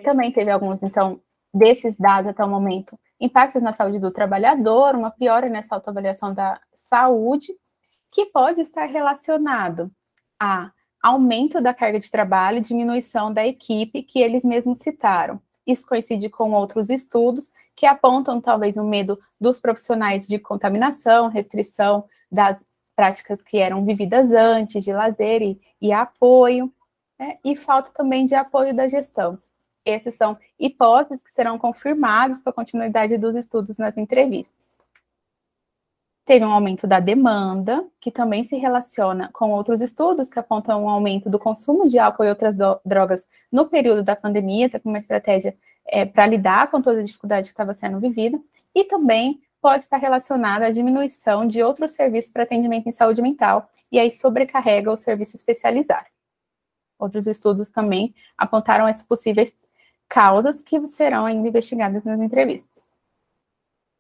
Também teve alguns, então, desses dados até o momento, impactos na saúde do trabalhador, uma piora nessa autoavaliação da saúde, que pode estar relacionado a aumento da carga de trabalho, diminuição da equipe, que eles mesmos citaram. Isso coincide com outros estudos que apontam talvez o medo dos profissionais de contaminação, restrição das práticas que eram vividas antes, de lazer e apoio, né? E falta também de apoio da gestão. Essas são hipóteses que serão confirmadas com a continuidade dos estudos nas entrevistas. Teve um aumento da demanda, que também se relaciona com outros estudos que apontam um aumento do consumo de álcool e outras drogas no período da pandemia, até como uma estratégia para lidar com toda a dificuldade que estava sendo vivida, e também pode estar relacionada à diminuição de outros serviços para atendimento em saúde mental, e aí sobrecarrega o serviço especializado. Outros estudos também apontaram as possíveis causas que serão ainda investigadas nas entrevistas.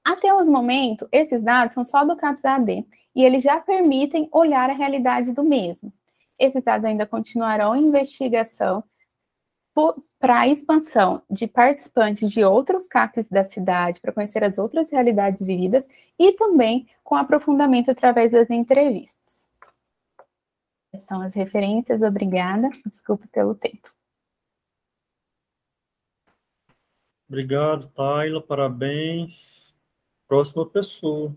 Até o momento, esses dados são só do CAPS-AD, e eles já permitem olhar a realidade do mesmo. Esses dados ainda continuarão em investigação para a expansão de participantes de outros CAPs da cidade, para conhecer as outras realidades vividas, e também com aprofundamento através das entrevistas. Essas são as referências, obrigada, desculpe pelo tempo. Obrigado, Tayla, parabéns. Próxima pessoa.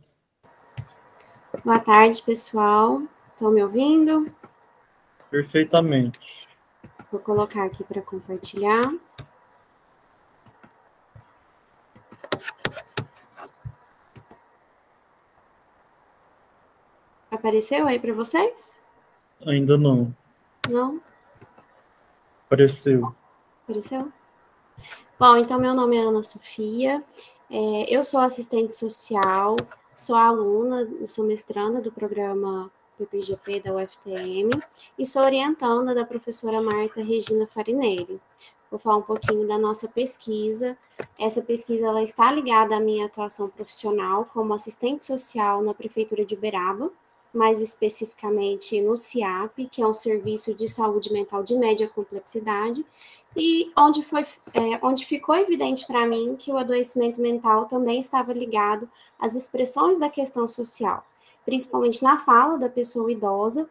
Boa tarde, pessoal. Estão me ouvindo? Perfeitamente. Vou colocar aqui para compartilhar. Apareceu aí para vocês? Ainda não. Não? Apareceu. Apareceu? Bom, então meu nome é Ana Sofia, eu sou assistente social, sou aluna, sou mestranda do programa PPGP da UFTM e sou orientanda da professora Marta Regina Farinelli. Vou falar um pouquinho da nossa pesquisa. Essa pesquisa ela está ligada à minha atuação profissional como assistente social na Prefeitura de Uberaba, mais especificamente no CIAP, que é um serviço de saúde mental de média complexidade, e onde ficou evidente para mim que o adoecimento mental também estava ligado às expressões da questão social, principalmente na fala da pessoa idosa,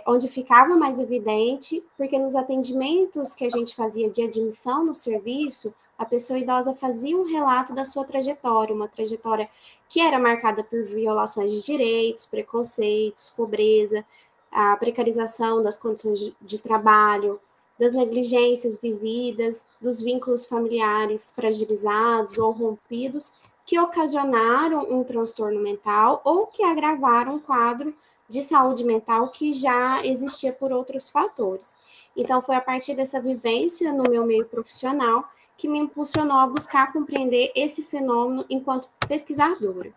onde ficava mais evidente, porque nos atendimentos que a gente fazia de admissão no serviço, a pessoa idosa fazia um relato da sua trajetória, uma trajetória que era marcada por violações de direitos, preconceitos, pobreza, a precarização das condições de trabalho, das negligências vividas, dos vínculos familiares fragilizados ou rompidos, que ocasionaram um transtorno mental ou que agravaram um quadro de saúde mental que já existia por outros fatores. Então, foi a partir dessa vivência no meu meio profissional que me impulsionou a buscar compreender esse fenômeno enquanto pesquisadora.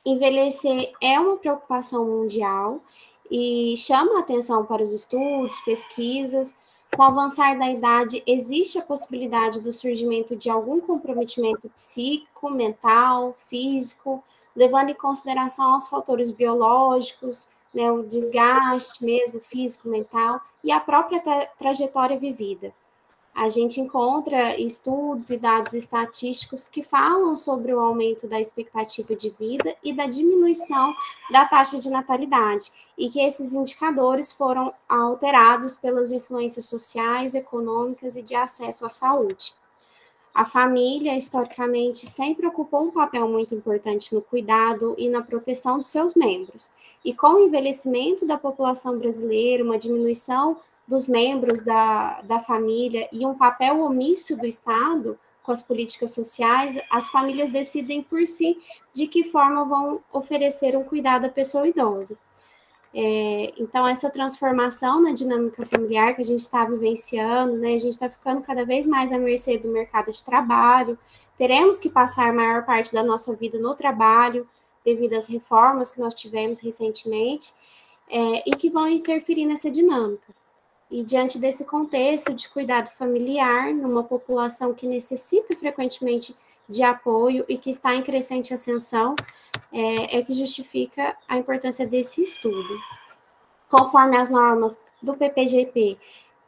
Envelhecer é uma preocupação mundial e chama a atenção para os estudos, pesquisas. Com o avançar da idade, existe a possibilidade do surgimento de algum comprometimento psíquico, mental, físico, levando em consideração os fatores biológicos, né, o desgaste mesmo, físico, mental, e a própria trajetória vivida. A gente encontra estudos e dados estatísticos que falam sobre o aumento da expectativa de vida e da diminuição da taxa de natalidade, e que esses indicadores foram alterados pelas influências sociais, econômicas e de acesso à saúde. A família, historicamente, sempre ocupou um papel muito importante no cuidado e na proteção de seus membros. E com o envelhecimento da população brasileira, uma diminuição dos membros da família e um papel omisso do Estado com as políticas sociais, as famílias decidem por si de que forma vão oferecer um cuidado à pessoa idosa. Então, essa transformação na dinâmica familiar que a gente está vivenciando, né, a gente está ficando cada vez mais à mercê do mercado de trabalho, teremos que passar a maior parte da nossa vida no trabalho, devido às reformas que nós tivemos recentemente, e que vão interferir nessa dinâmica. E diante desse contexto de cuidado familiar, numa população que necessita frequentemente de apoio e que está em crescente ascensão, que justifica a importância desse estudo. Conforme as normas do PPGP,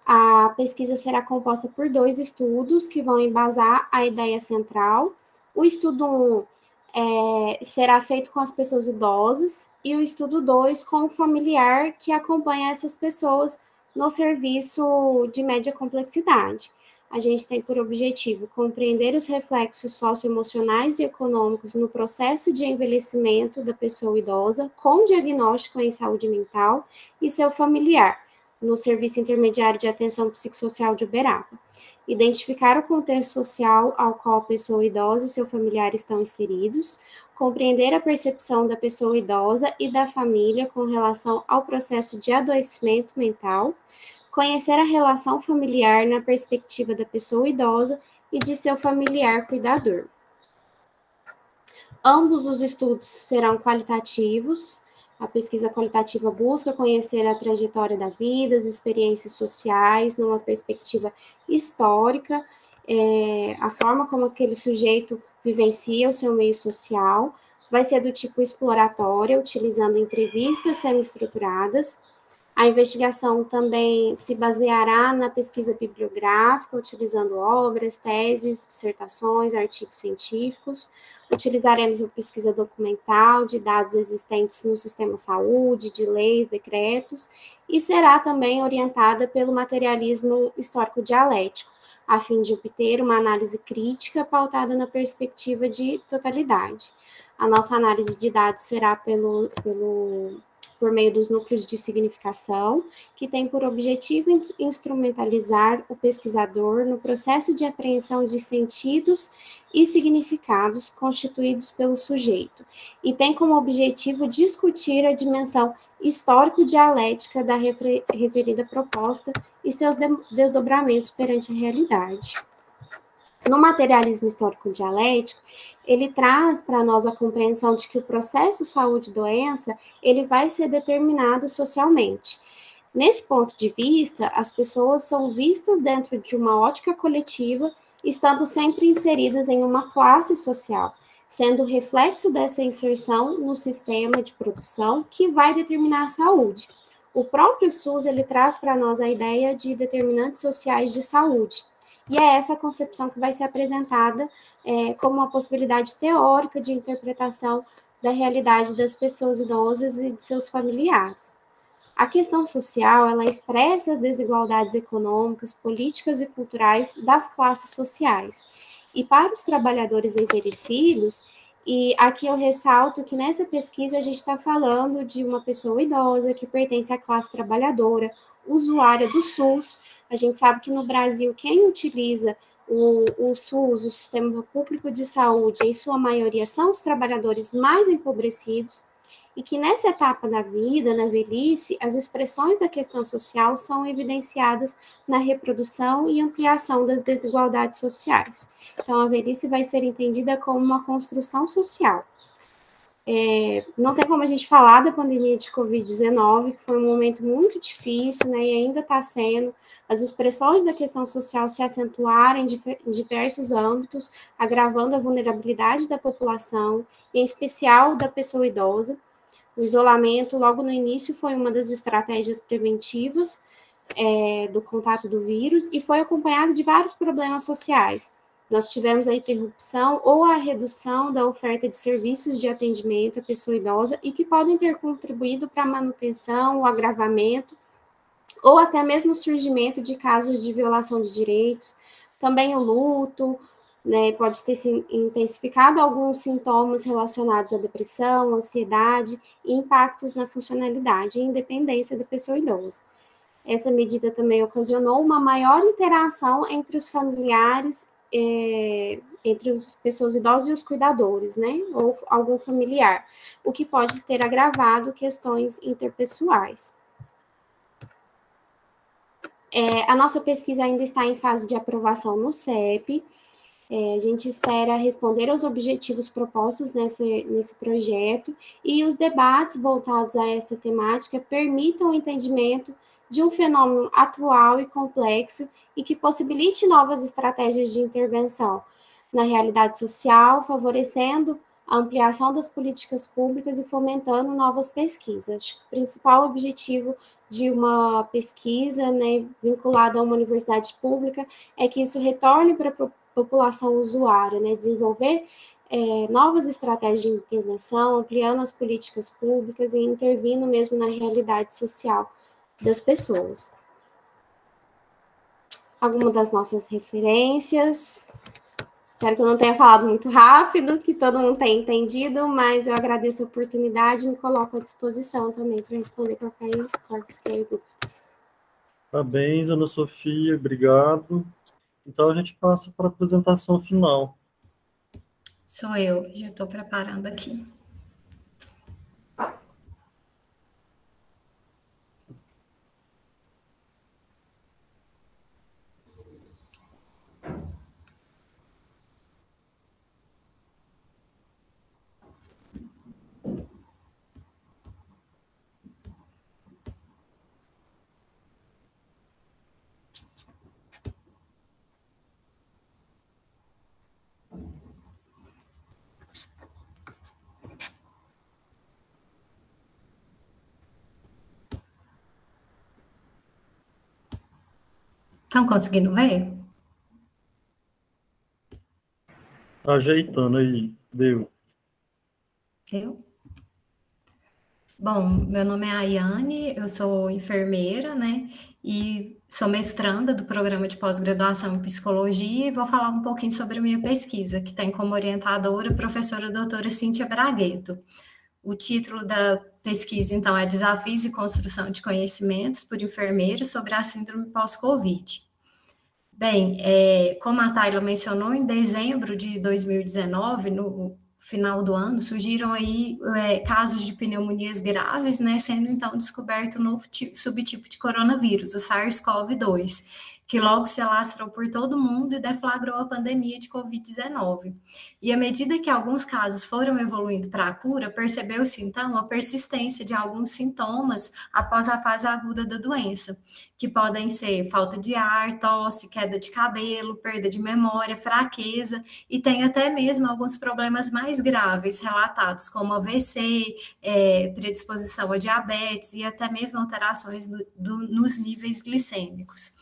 a pesquisa será composta por 2 estudos que vão embasar a ideia central. O estudo 1 será feito com as pessoas idosas e o estudo 2 com o familiar que acompanha essas pessoas no serviço de média complexidade. A gente tem por objetivo compreender os reflexos socioemocionais e econômicos no processo de envelhecimento da pessoa idosa, com diagnóstico em saúde mental, e seu familiar, no Serviço Intermediário de Atenção Psicossocial de Uberaba. Identificar o contexto social ao qual a pessoa idosa e seu familiar estão inseridos, compreender a percepção da pessoa idosa e da família com relação ao processo de adoecimento mental, conhecer a relação familiar na perspectiva da pessoa idosa e de seu familiar cuidador. Ambos os estudos serão qualitativos. A pesquisa qualitativa busca conhecer a trajetória da vida, as experiências sociais, numa perspectiva histórica, a forma como aquele sujeito vivencia o seu meio social, vai ser do tipo exploratória, utilizando entrevistas semi-estruturadas. A investigação também se baseará na pesquisa bibliográfica, utilizando obras, teses, dissertações, artigos científicos. Utilizaremos a pesquisa documental de dados existentes no sistema saúde, de leis, decretos, e será também orientada pelo materialismo histórico-dialético, a fim de obter uma análise crítica pautada na perspectiva de totalidade. A nossa análise de dados será por meio dos núcleos de significação, que tem por objetivo instrumentalizar o pesquisador no processo de apreensão de sentidos e significados constituídos pelo sujeito, e tem como objetivo discutir a dimensão histórico-dialética da referida proposta e seus desdobramentos perante a realidade. No materialismo histórico-dialético, ele traz para nós a compreensão de que o processo saúde-doença, ele vai ser determinado socialmente. Nesse ponto de vista, as pessoas são vistas dentro de uma ótica coletiva, estando sempre inseridas em uma classe social, sendo reflexo dessa inserção no sistema de produção que vai determinar a saúde. O próprio SUS, ele traz para nós a ideia de determinantes sociais de saúde, e é essa concepção que vai ser apresentada como uma possibilidade teórica de interpretação da realidade das pessoas idosas e de seus familiares. A questão social, ela expressa as desigualdades econômicas, políticas e culturais das classes sociais. E para os trabalhadores envelhecidos, e aqui eu ressalto que nessa pesquisa a gente está falando de uma pessoa idosa que pertence à classe trabalhadora, usuária do SUS. A gente sabe que no Brasil, quem utiliza o SUS, o Sistema Público de Saúde, em sua maioria são os trabalhadores mais empobrecidos, e que nessa etapa da vida, na velhice, as expressões da questão social são evidenciadas na reprodução e ampliação das desigualdades sociais. Então, a velhice vai ser entendida como uma construção social. Não tem como a gente falar da pandemia de Covid-19, que foi um momento muito difícil, né, e ainda está sendo. As expressões da questão social se acentuaram em diversos âmbitos, agravando a vulnerabilidade da população, em especial da pessoa idosa. O isolamento, logo no início, foi uma das estratégias preventivas do contato do vírus e foi acompanhado de vários problemas sociais. Nós tivemos a interrupção ou a redução da oferta de serviços de atendimento à pessoa idosa e que podem ter contribuído para a manutenção, o agravamento ou até mesmo o surgimento de casos de violação de direitos. Também o luto, né, pode ter se intensificado alguns sintomas relacionados à depressão, ansiedade e impactos na funcionalidade e independência da pessoa idosa. Essa medida também ocasionou uma maior interação entre os familiares, entre as pessoas idosas e os cuidadores, né, ou algum familiar, o que pode ter agravado questões interpessoais. A nossa pesquisa ainda está em fase de aprovação no CEP. A gente espera responder aos objetivos propostos nesse projeto e os debates voltados a essa temática permitam o entendimento de um fenômeno atual e complexo e que possibilite novas estratégias de intervenção na realidade social, favorecendo a ampliação das políticas públicas e fomentando novas pesquisas. O principal objetivo de uma pesquisa, né, vinculada a uma universidade pública é que isso retorne para a população usuária, né, desenvolver novas estratégias de intervenção, ampliando as políticas públicas e intervindo mesmo na realidade social das pessoas. Algumas das nossas referências. Espero que eu não tenha falado muito rápido, que todo mundo tenha entendido, mas eu agradeço a oportunidade e me coloco à disposição também para responder qualquer dúvida. Parabéns, Ana Sofia, obrigado. Então, a gente passa para a apresentação final. Sou eu, já estou preparando aqui. Estão conseguindo ver? Tá ajeitando aí, deu. Eu? Bom, meu nome é Ayane, eu sou enfermeira, né? E sou mestranda do programa de pós-graduação em psicologia e vou falar um pouquinho sobre a minha pesquisa, que tem como orientadora a professora doutora Cíntia Bragueto. O título da pesquisa, então, é Desafios e Construção de Conhecimentos por Enfermeiros sobre a Síndrome Pós-Covid. Bem, como a Tayla mencionou, em dezembro de 2019, no final do ano, surgiram aí casos de pneumonias graves, né, sendo então descoberto um novo subtipo de coronavírus, o SARS-CoV-2, que logo se alastrou por todo o mundo e deflagrou a pandemia de Covid-19. E à medida que alguns casos foram evoluindo para a cura, percebeu-se então a persistência de alguns sintomas após a fase aguda da doença, que podem ser falta de ar, tosse, queda de cabelo, perda de memória, fraqueza, e tem até mesmo alguns problemas mais graves relatados, como AVC, predisposição a diabetes e até mesmo alterações nos níveis glicêmicos.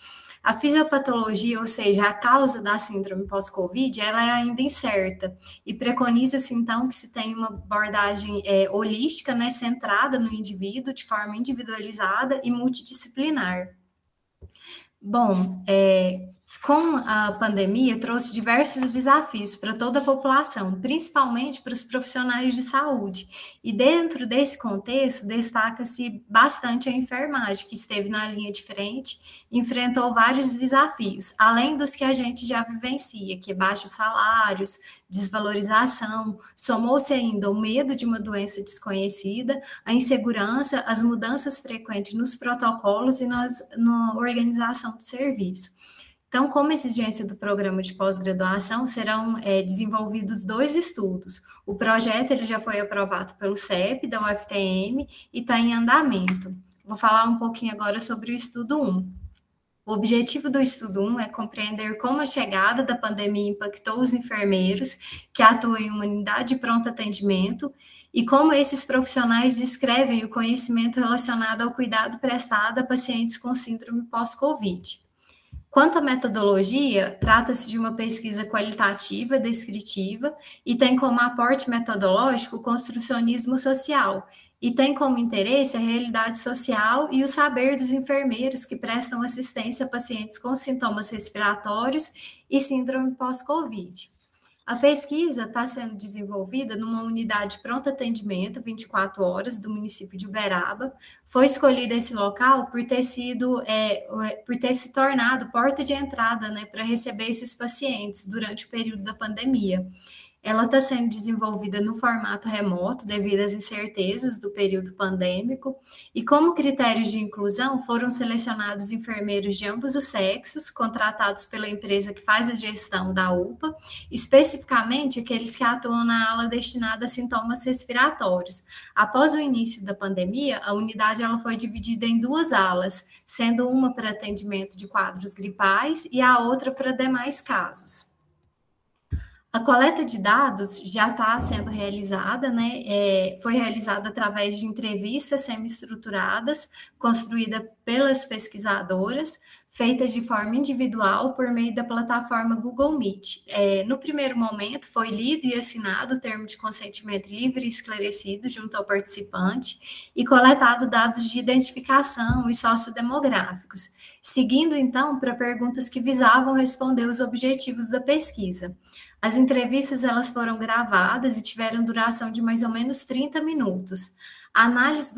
A fisiopatologia, ou seja, a causa da síndrome pós-Covid, ela é ainda incerta e preconiza-se, então, que se tenha uma abordagem holística, né, centrada no indivíduo, de forma individualizada e multidisciplinar. Bom, com a pandemia, trouxe diversos desafios para toda a população, principalmente para os profissionais de saúde. E dentro desse contexto, destaca-se bastante a enfermagem, que esteve na linha de frente, enfrentou vários desafios, além dos que a gente já vivencia, que é baixos salários, desvalorização, somou-se ainda o medo de uma doença desconhecida, a insegurança, as mudanças frequentes nos protocolos e na organização do serviço. Então, como exigência do programa de pós-graduação, serão desenvolvidos 2 estudos. O projeto ele já foi aprovado pelo CEP, da UFTM, e está em andamento. Vou falar um pouquinho agora sobre o estudo 1. O objetivo do estudo 1 é compreender como a chegada da pandemia impactou os enfermeiros que atuam em uma unidade de pronto atendimento e como esses profissionais descrevem o conhecimento relacionado ao cuidado prestado a pacientes com síndrome pós-Covid. Quanto à metodologia, trata-se de uma pesquisa qualitativa, descritiva, e tem como aporte metodológico o construcionismo social, e tem como interesse a realidade social e o saber dos enfermeiros que prestam assistência a pacientes com sintomas respiratórios e síndrome pós-Covid. A pesquisa está sendo desenvolvida numa unidade de pronto atendimento 24 horas do município de Uberaba. Foi escolhido esse local por ter se tornado porta de entrada, né, para receber esses pacientes durante o período da pandemia. Ela está sendo desenvolvida no formato remoto devido às incertezas do período pandêmico e como critérios de inclusão foram selecionados enfermeiros de ambos os sexos, contratados pela empresa que faz a gestão da UPA, especificamente aqueles que atuam na ala destinada a sintomas respiratórios. Após o início da pandemia, a unidade ela foi dividida em 2 alas, sendo uma para atendimento de quadros gripais e a outra para demais casos. A coleta de dados já está sendo realizada, né? Foi realizada através de entrevistas semi-estruturadas, construída pelas pesquisadoras, feitas de forma individual por meio da plataforma Google Meet. No primeiro momento, foi lido e assinado o termo de consentimento livre e esclarecido junto ao participante e coletado dados de identificação e sociodemográficos, seguindo, então, para perguntas que visavam responder os objetivos da pesquisa. As entrevistas elas foram gravadas e tiveram duração de mais ou menos 30 minutos. A análise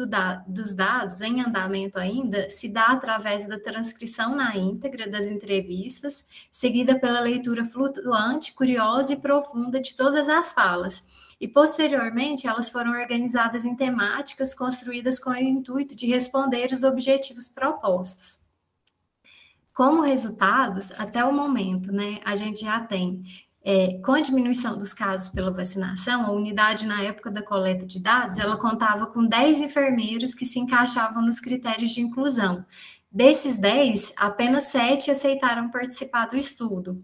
dos dados em andamento ainda se dá através da transcrição na íntegra das entrevistas, seguida pela leitura flutuante, curiosa e profunda de todas as falas. E, posteriormente, elas foram organizadas em temáticas construídas com o intuito de responder os objetivos propostos. Como resultados, até o momento, né, a gente já tem com a diminuição dos casos pela vacinação, a unidade na época da coleta de dados, ela contava com 10 enfermeiros que se encaixavam nos critérios de inclusão. Desses 10, apenas 7 aceitaram participar do estudo.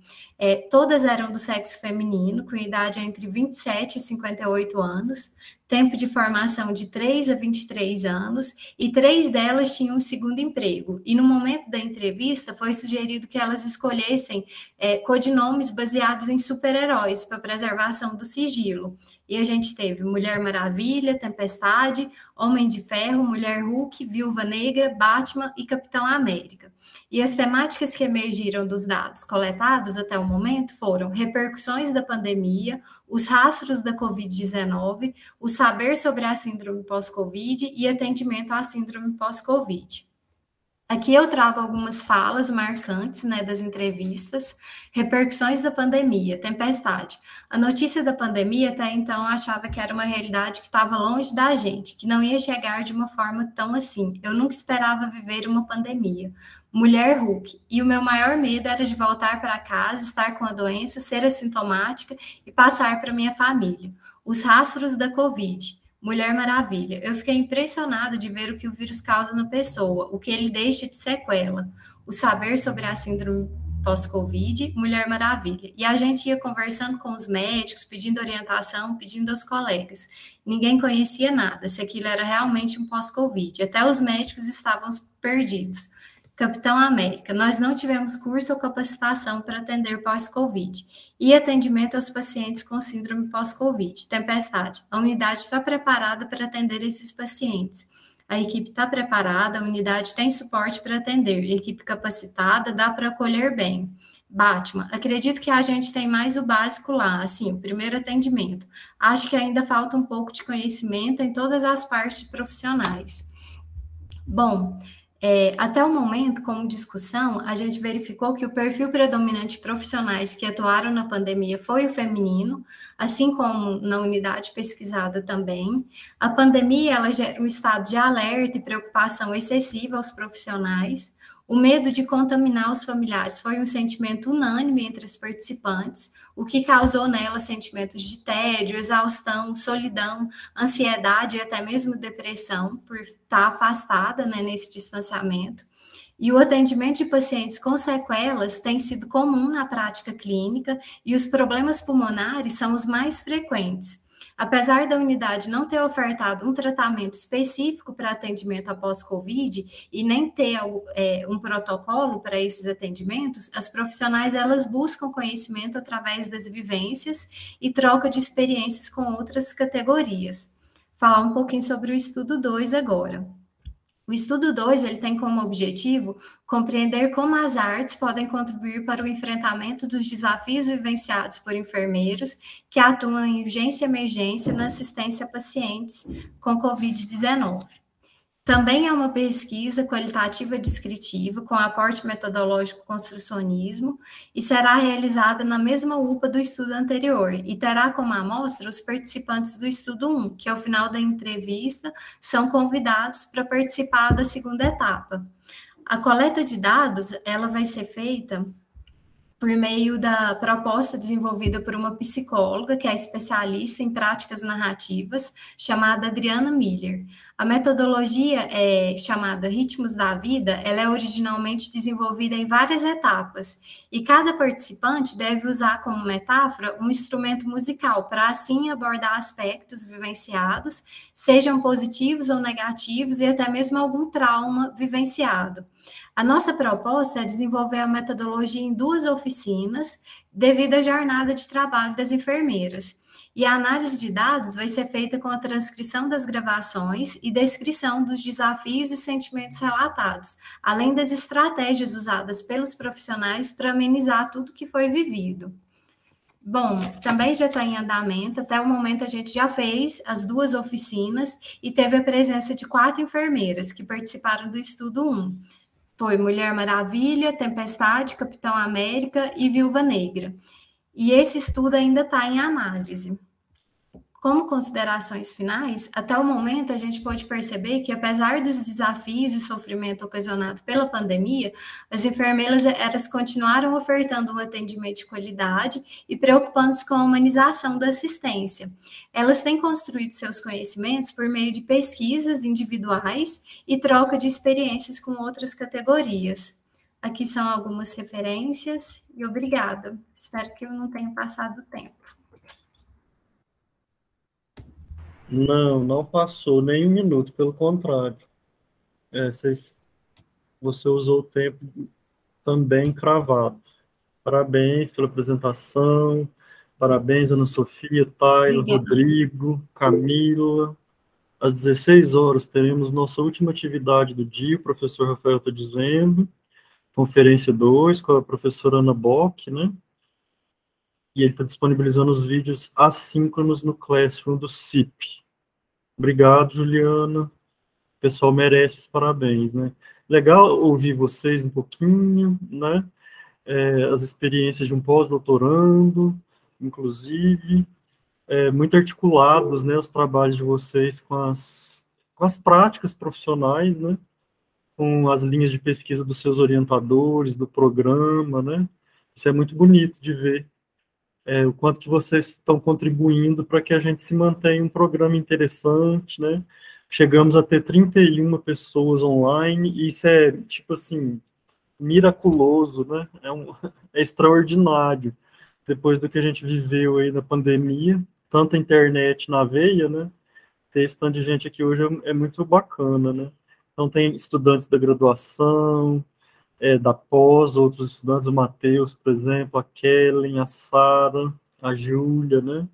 Todas eram do sexo feminino, com idade entre 27 e 58 anos, tempo de formação de 3 a 23 anos, e 3 delas tinham um segundo emprego. E no momento da entrevista foi sugerido que elas escolhessem codinomes baseados em super-heróis para preservação do sigilo. E a gente teve Mulher Maravilha, Tempestade, Homem de Ferro, Mulher Hulk, Viúva Negra, Batman e Capitão América. E as temáticas que emergiram dos dados coletados até o momento foram repercussões da pandemia, os rastros da Covid-19, o saber sobre a síndrome pós-Covid e atendimento à síndrome pós-Covid. Aqui eu trago algumas falas marcantes, né, das entrevistas. Repercussões da pandemia, Tempestade. A notícia da pandemia até então eu achava que era uma realidade que estava longe da gente, que não ia chegar de uma forma tão assim. Eu nunca esperava viver uma pandemia. Mulher Hulk. E o meu maior medo era de voltar para casa, estar com a doença, ser assintomática e passar para minha família. Os rastros da Covid. Mulher Maravilha. Eu fiquei impressionada de ver o que o vírus causa na pessoa, o que ele deixa de sequela. O saber sobre a síndrome pós-Covid, Mulher Maravilha. E a gente ia conversando com os médicos, pedindo orientação, pedindo aos colegas. Ninguém conhecia nada, se aquilo era realmente um pós-Covid. Até os médicos estavam perdidos. Capitão América, nós não tivemos curso ou capacitação para atender pós-Covid. E atendimento aos pacientes com síndrome pós-Covid. Tempestade, a unidade está preparada para atender esses pacientes. A equipe está preparada, a unidade tem suporte para atender, equipe capacitada, dá para acolher bem. Batman, acredito que a gente tem mais o básico lá, assim, o primeiro atendimento. Acho que ainda falta um pouco de conhecimento em todas as partes profissionais. Bom, até o momento, como discussão, a gente verificou que o perfil predominante de profissionais que atuaram na pandemia foi o feminino, assim como na unidade pesquisada também. A pandemia, ela gera um estado de alerta e preocupação excessiva aos profissionais. O medo de contaminar os familiares foi um sentimento unânime entre as participantes, o que causou nelas sentimentos de tédio, exaustão, solidão, ansiedade e até mesmo depressão, por estar afastada, né, nesse distanciamento. E o atendimento de pacientes com sequelas tem sido comum na prática clínica e os problemas pulmonares são os mais frequentes. Apesar da unidade não ter ofertado um tratamento específico para atendimento após Covid e nem ter um protocolo para esses atendimentos, as profissionais elas buscam conhecimento através das vivências e troca de experiências com outras categorias. Falar um pouquinho sobre o estudo 2 agora. O estudo 2 ele tem como objetivo compreender como as artes podem contribuir para o enfrentamento dos desafios vivenciados por enfermeiros que atuam em urgência e emergência na assistência a pacientes com Covid-19. Também é uma pesquisa qualitativa descritiva com aporte metodológico construcionismo e será realizada na mesma UPA do estudo anterior e terá como amostra os participantes do estudo 1, que ao final da entrevista são convidados para participar da segunda etapa. A coleta de dados, ela vai ser feita por meio da proposta desenvolvida por uma psicóloga, que é especialista em práticas narrativas, chamada Adriana Miller. A metodologia chamada Ritmos da Vida, ela é originalmente desenvolvida em várias etapas, e cada participante deve usar como metáfora um instrumento musical, para assim abordar aspectos vivenciados, sejam positivos ou negativos, e até mesmo algum trauma vivenciado. A nossa proposta é desenvolver a metodologia em 2 oficinas, devido à jornada de trabalho das enfermeiras. E a análise de dados vai ser feita com a transcrição das gravações e descrição dos desafios e sentimentos relatados, além das estratégias usadas pelos profissionais para amenizar tudo que foi vivido. Bom, também já está em andamento, até o momento a gente já fez as 2 oficinas e teve a presença de 4 enfermeiras que participaram do estudo 1. Foi Mulher Maravilha, Tempestade, Capitão América e Viúva Negra. E esse estudo ainda está em análise. Como considerações finais, até o momento a gente pode perceber que, apesar dos desafios e sofrimento ocasionado pela pandemia, as enfermeiras elas continuaram ofertando um atendimento de qualidade e preocupando-se com a humanização da assistência. Elas têm construído seus conhecimentos por meio de pesquisas individuais e troca de experiências com outras categorias. Aqui são algumas referências e obrigada. Espero que eu não tenha passado o tempo. Não passou nem um minuto, pelo contrário. Você usou o tempo também cravado. Parabéns pela apresentação, parabéns, Ana Sofia, Taylor, Obrigada. Rodrigo, Camila. Às 16 horas teremos nossa última atividade do dia, o professor Rafael está dizendo, conferência 2 com a professora Ana Bock, né? E ele está disponibilizando os vídeos assíncronos no Classroom do CIP. Obrigado, Juliana. O pessoal merece os parabéns, né? Legal ouvir vocês um pouquinho, né? As experiências de um pós-doutorando, inclusive, muito articulados, né? Os trabalhos de vocês com as práticas profissionais, né? Com as linhas de pesquisa dos seus orientadores, do programa, né? Isso é muito bonito de ver. O quanto que vocês estão contribuindo para que a gente se mantenha um programa interessante, né? Chegamos a ter 31 pessoas online, e isso é, tipo assim, miraculoso, né? É extraordinário. Depois do que a gente viveu aí na pandemia, tanta internet na veia, né? Ter esse tanto de gente aqui hoje é muito bacana, né? Então tem estudantes da graduação, da pós, outros estudantes, o Matheus, por exemplo, a Kellen, a Sara, a Júlia, né?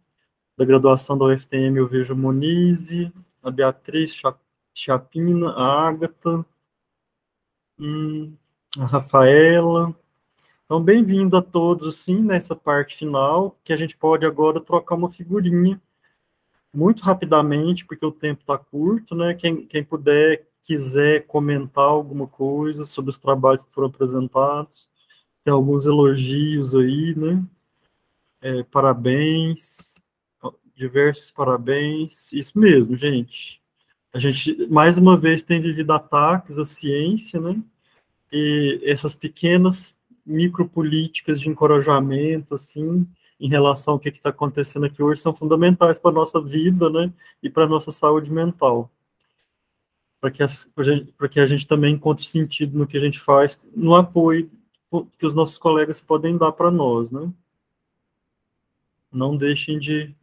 Da graduação da UFTM eu vejo a Monize, a Beatriz Chapina, a Ágata, a Rafaela. Então, bem-vindo a todos, assim, nessa parte final, que a gente pode agora trocar uma figurinha muito rapidamente, porque o tempo está curto, né? Quem puder, quiser comentar alguma coisa sobre os trabalhos que foram apresentados, tem alguns elogios aí, né? Parabéns, diversos parabéns, isso mesmo, gente. A gente, mais uma vez, tem vivido ataques à ciência, né? E essas pequenas micropolíticas de encorajamento, assim, em relação ao que está acontecendo aqui hoje, são fundamentais para a nossa vida, né, e para a nossa saúde mental, para que a gente também encontre sentido no que a gente faz, no apoio que os nossos colegas podem dar para nós, né. Não deixem de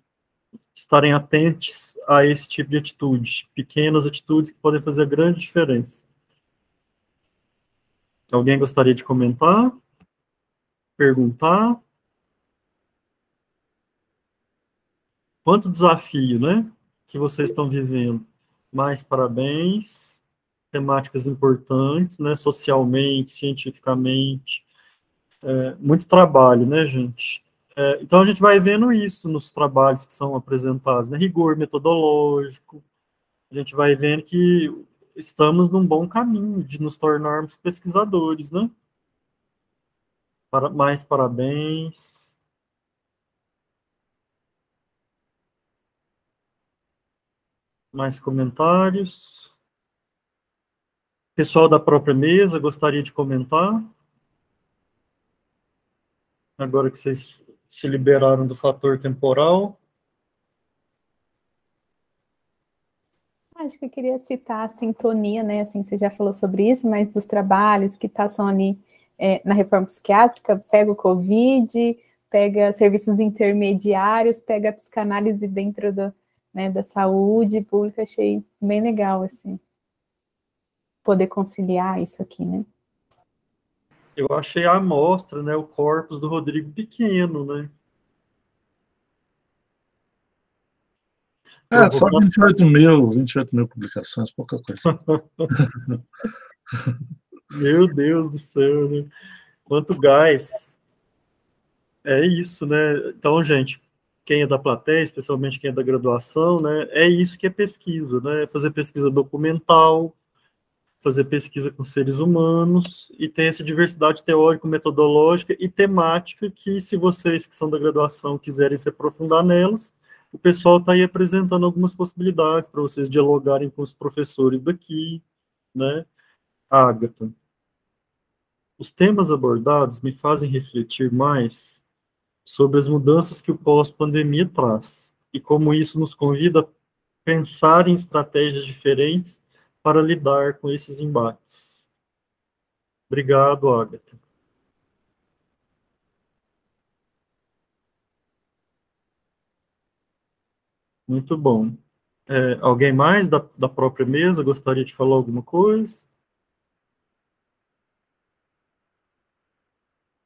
estarem atentos a esse tipo de atitude, pequenas atitudes que podem fazer grande diferença. Alguém gostaria de comentar? Perguntar? Quanto desafio, né? Que vocês estão vivendo. Mais parabéns. Temáticas importantes, né? Socialmente, cientificamente. Muito trabalho, né, gente? Então, a gente vai vendo isso nos trabalhos que são apresentados, né? Rigor metodológico. A gente vai vendo que estamos num bom caminho de nos tornarmos pesquisadores, né? Mais parabéns. Mais comentários. Pessoal da própria mesa, gostaria de comentar? Agora que vocês se liberaram do fator temporal. Acho que eu queria citar a sintonia, né? Assim, você já falou sobre isso, mas dos trabalhos que passam ali na reforma psiquiátrica, pega o Covid, pega serviços intermediários, pega a psicanálise dentro da saúde pública, achei bem legal, assim, poder conciliar isso aqui, né? Eu achei a amostra, né, o corpus do Rodrigo pequeno, né? Só 28 mil publicações, pouca coisa. Meu Deus do céu, né? Quanto gás. É isso, né? Então, gente, quem é da plateia, especialmente quem é da graduação, né? É isso que é pesquisa, né? Fazer pesquisa documental, fazer pesquisa com seres humanos, e tem essa diversidade teórico-metodológica e temática que, se vocês que são da graduação quiserem se aprofundar nelas, o pessoal está aí apresentando algumas possibilidades para vocês dialogarem com os professores daqui, né? Ágata. Os temas abordados me fazem refletir mais sobre as mudanças que o pós-pandemia traz, e como isso nos convida a pensar em estratégias diferentes para lidar com esses embates. Obrigado, Agatha. Muito bom. Alguém mais da própria mesa gostaria de falar alguma coisa?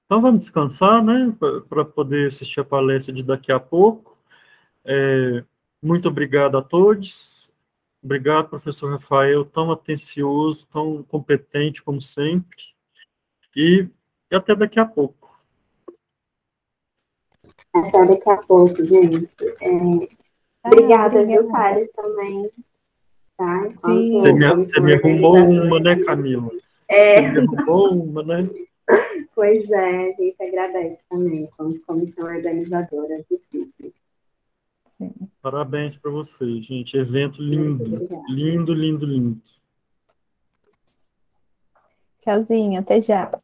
Então vamos descansar, né, para poder assistir a palestra de daqui a pouco. Muito obrigado a todos. Obrigado, professor Rafael, tão atencioso, tão competente como sempre. E até daqui a pouco. Até daqui a pouco, gente. Obrigada, viu, Thales, também. Tá? Você me arrumou uma, né, Camila? Você me arrumou uma, né? Pois é, a gente agradece também, como comissão organizadora do CIP. Parabéns para vocês, gente. Evento lindo. Lindo, lindo, lindo. Tchauzinho, até já.